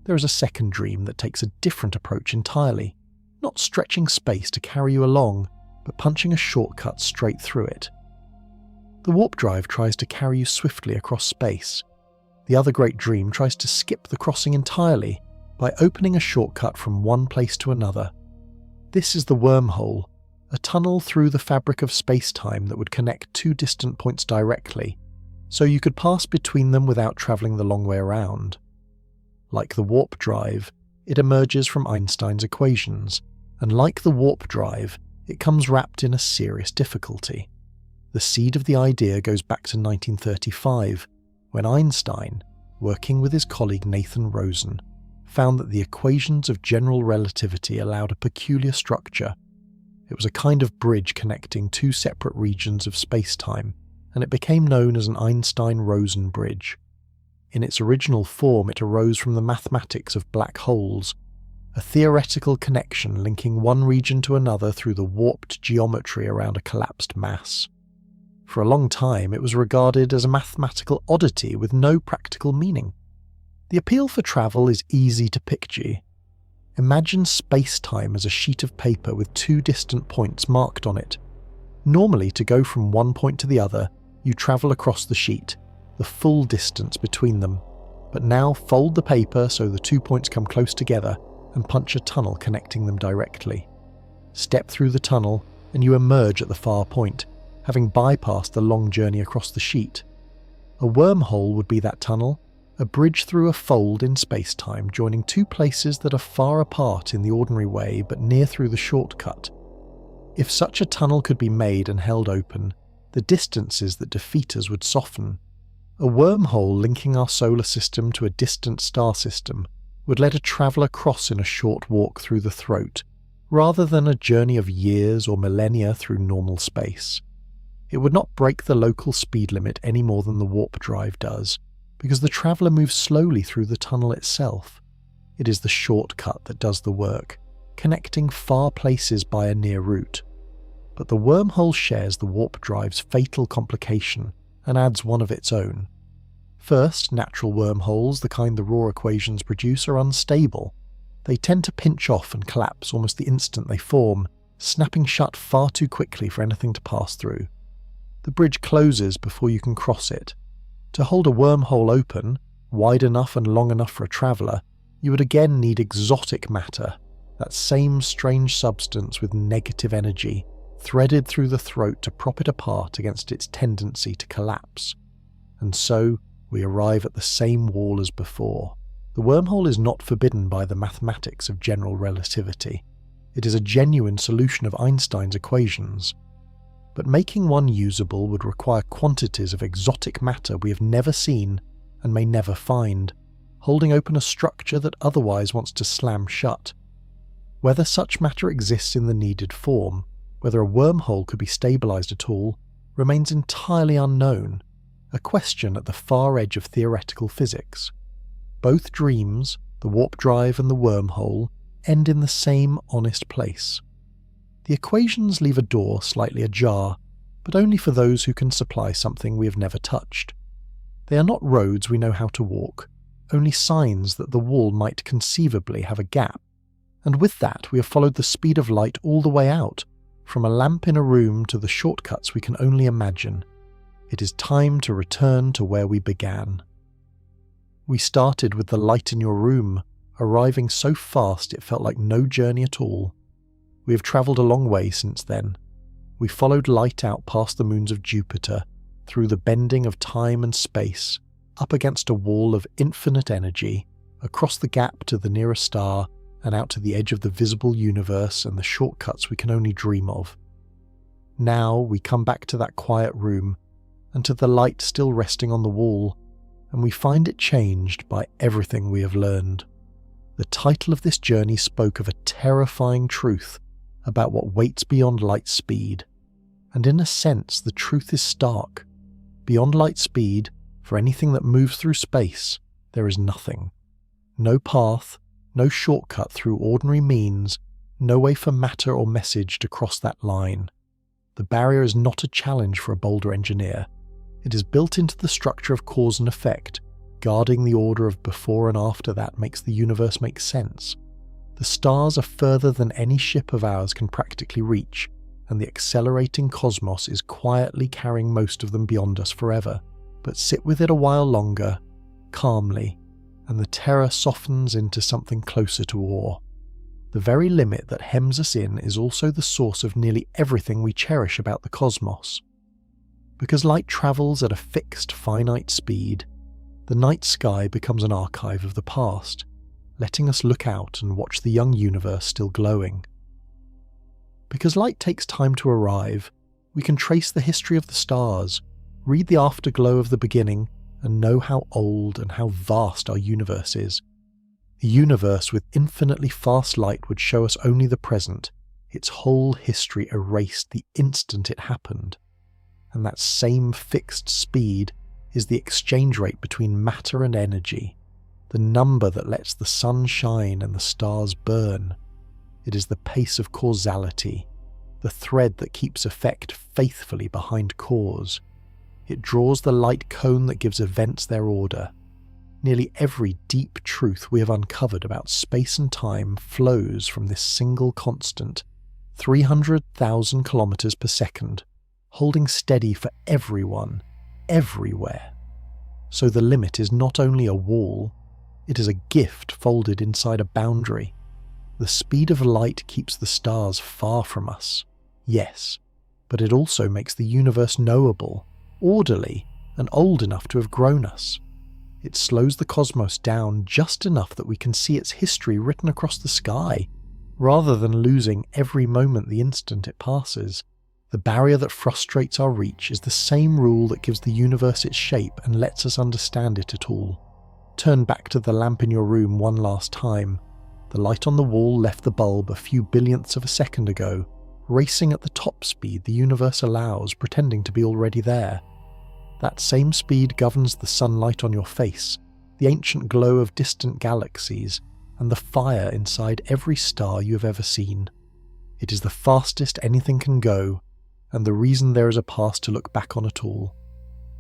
There is a second dream that takes a different approach entirely, not stretching space to carry you along, but punching a shortcut straight through it. The warp drive tries to carry you swiftly across space. The other great dream tries to skip the crossing entirely by opening a shortcut from one place to another. This is the wormhole, a tunnel through the fabric of space-time that would connect two distant points directly, so you could pass between them without travelling the long way around. Like the warp drive, it emerges from Einstein's equations, and like the warp drive, it comes wrapped in a serious difficulty. The seed of the idea goes back to 1935, when Einstein, working with his colleague Nathan Rosen, found that the equations of general relativity allowed a peculiar structure. It was a kind of bridge connecting two separate regions of space-time, and it became known as an Einstein-Rosen bridge. In its original form, it arose from the mathematics of black holes, a theoretical connection linking one region to another through the warped geometry around a collapsed mass. For a long time, it was regarded as a mathematical oddity with no practical meaning. The appeal for travel is easy to picture. Imagine space-time as a sheet of paper with two distant points marked on it. Normally, to go from one point to the other, you travel across the sheet, the full distance between them, but now fold the paper so the 2 points come close together and punch a tunnel connecting them directly. Step through the tunnel and you emerge at the far point, having bypassed the long journey across the sheet. A wormhole would be that tunnel, a bridge through a fold in space-time joining two places that are far apart in the ordinary way but near through the shortcut. If such a tunnel could be made and held open, the distances that defeat us would soften. A wormhole linking our solar system to a distant star system would let a traveller cross in a short walk through the throat, rather than a journey of years or millennia through normal space. It would not break the local speed limit any more than the warp drive does, because the traveller moves slowly through the tunnel itself. It is the shortcut that does the work, connecting far places by a near route. But the wormhole shares the warp drive's fatal complication and adds one of its own. First, natural wormholes, the kind the raw equations produce, are unstable. They tend to pinch off and collapse almost the instant they form, snapping shut far too quickly for anything to pass through. The bridge closes before you can cross it. To hold a wormhole open, wide enough and long enough for a traveller, you would again need exotic matter, that same strange substance with negative energy, threaded through the throat to prop it apart against its tendency to collapse. And so, we arrive at the same wall as before. The wormhole is not forbidden by the mathematics of general relativity. It is a genuine solution of Einstein's equations. But making one usable would require quantities of exotic matter we have never seen and may never find, holding open a structure that otherwise wants to slam shut. Whether such matter exists in the needed form, whether a wormhole could be stabilized at all, remains entirely unknown, a question at the far edge of theoretical physics. Both dreams, the warp drive and the wormhole, end in the same honest place. The equations leave a door slightly ajar, but only for those who can supply something we have never touched. They are not roads we know how to walk, only signs that the wall might conceivably have a gap. And with that we have followed the speed of light all the way out, from a lamp in a room to the shortcuts we can only imagine. It is time to return to where we began. We started with the light in your room, arriving so fast it felt like no journey at all. We have travelled a long way since then. We followed light out past the moons of Jupiter, through the bending of time and space, up against a wall of infinite energy, across the gap to the nearest star, and out to the edge of the visible universe and the shortcuts we can only dream of. Now we come back to that quiet room, and to the light still resting on the wall, and we find it changed by everything we have learned. The title of this journey spoke of a terrifying truth about what waits beyond light speed, and in a sense the truth is stark. Beyond light speed, for anything that moves through space, there is nothing. No path, no shortcut through ordinary means, no way for matter or message to cross that line. The barrier is not a challenge for a bolder engineer. It is built into the structure of cause and effect, guarding the order of before and after that makes the universe make sense. The stars are further than any ship of ours can practically reach, and the accelerating cosmos is quietly carrying most of them beyond us forever. But sit with it a while longer, calmly, and the terror softens into something closer to awe. The very limit that hems us in is also the source of nearly everything we cherish about the cosmos. Because light travels at a fixed, finite speed, the night sky becomes an archive of the past, letting us look out and watch the young universe still glowing. Because light takes time to arrive, we can trace the history of the stars, read the afterglow of the beginning, and know how old and how vast our universe is. A universe with infinitely fast light would show us only the present, its whole history erased the instant it happened. And that same fixed speed is the exchange rate between matter and energy, the number that lets the sun shine and the stars burn. It is the pace of causality, the thread that keeps effect faithfully behind cause. It draws the light cone that gives events their order. Nearly every deep truth we have uncovered about space and time flows from this single constant, 300,000 kilometers per second, holding steady for everyone, everywhere. So the limit is not only a wall, it is a gift folded inside a boundary. The speed of light keeps the stars far from us, yes, but it also makes the universe knowable, orderly, and old enough to have grown us. It slows the cosmos down just enough that we can see its history written across the sky, rather than losing every moment the instant it passes. The barrier that frustrates our reach is the same rule that gives the universe its shape and lets us understand it at all. Turn back to the lamp in your room one last time. The light on the wall left the bulb a few billionths of a second ago, racing at the top speed the universe allows, pretending to be already there. That same speed governs the sunlight on your face, the ancient glow of distant galaxies, and the fire inside every star you have ever seen. It is the fastest anything can go, and the reason there is a past to look back on at all.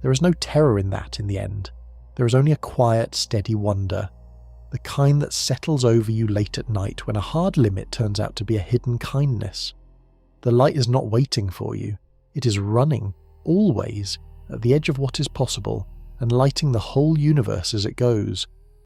There is no terror in that in the end. There is only a quiet, steady wonder, the kind that settles over you late at night when a hard limit turns out to be a hidden kindness. The light is not waiting for you. It is running, always, at the edge of what is possible, and lighting the whole universe as it goes,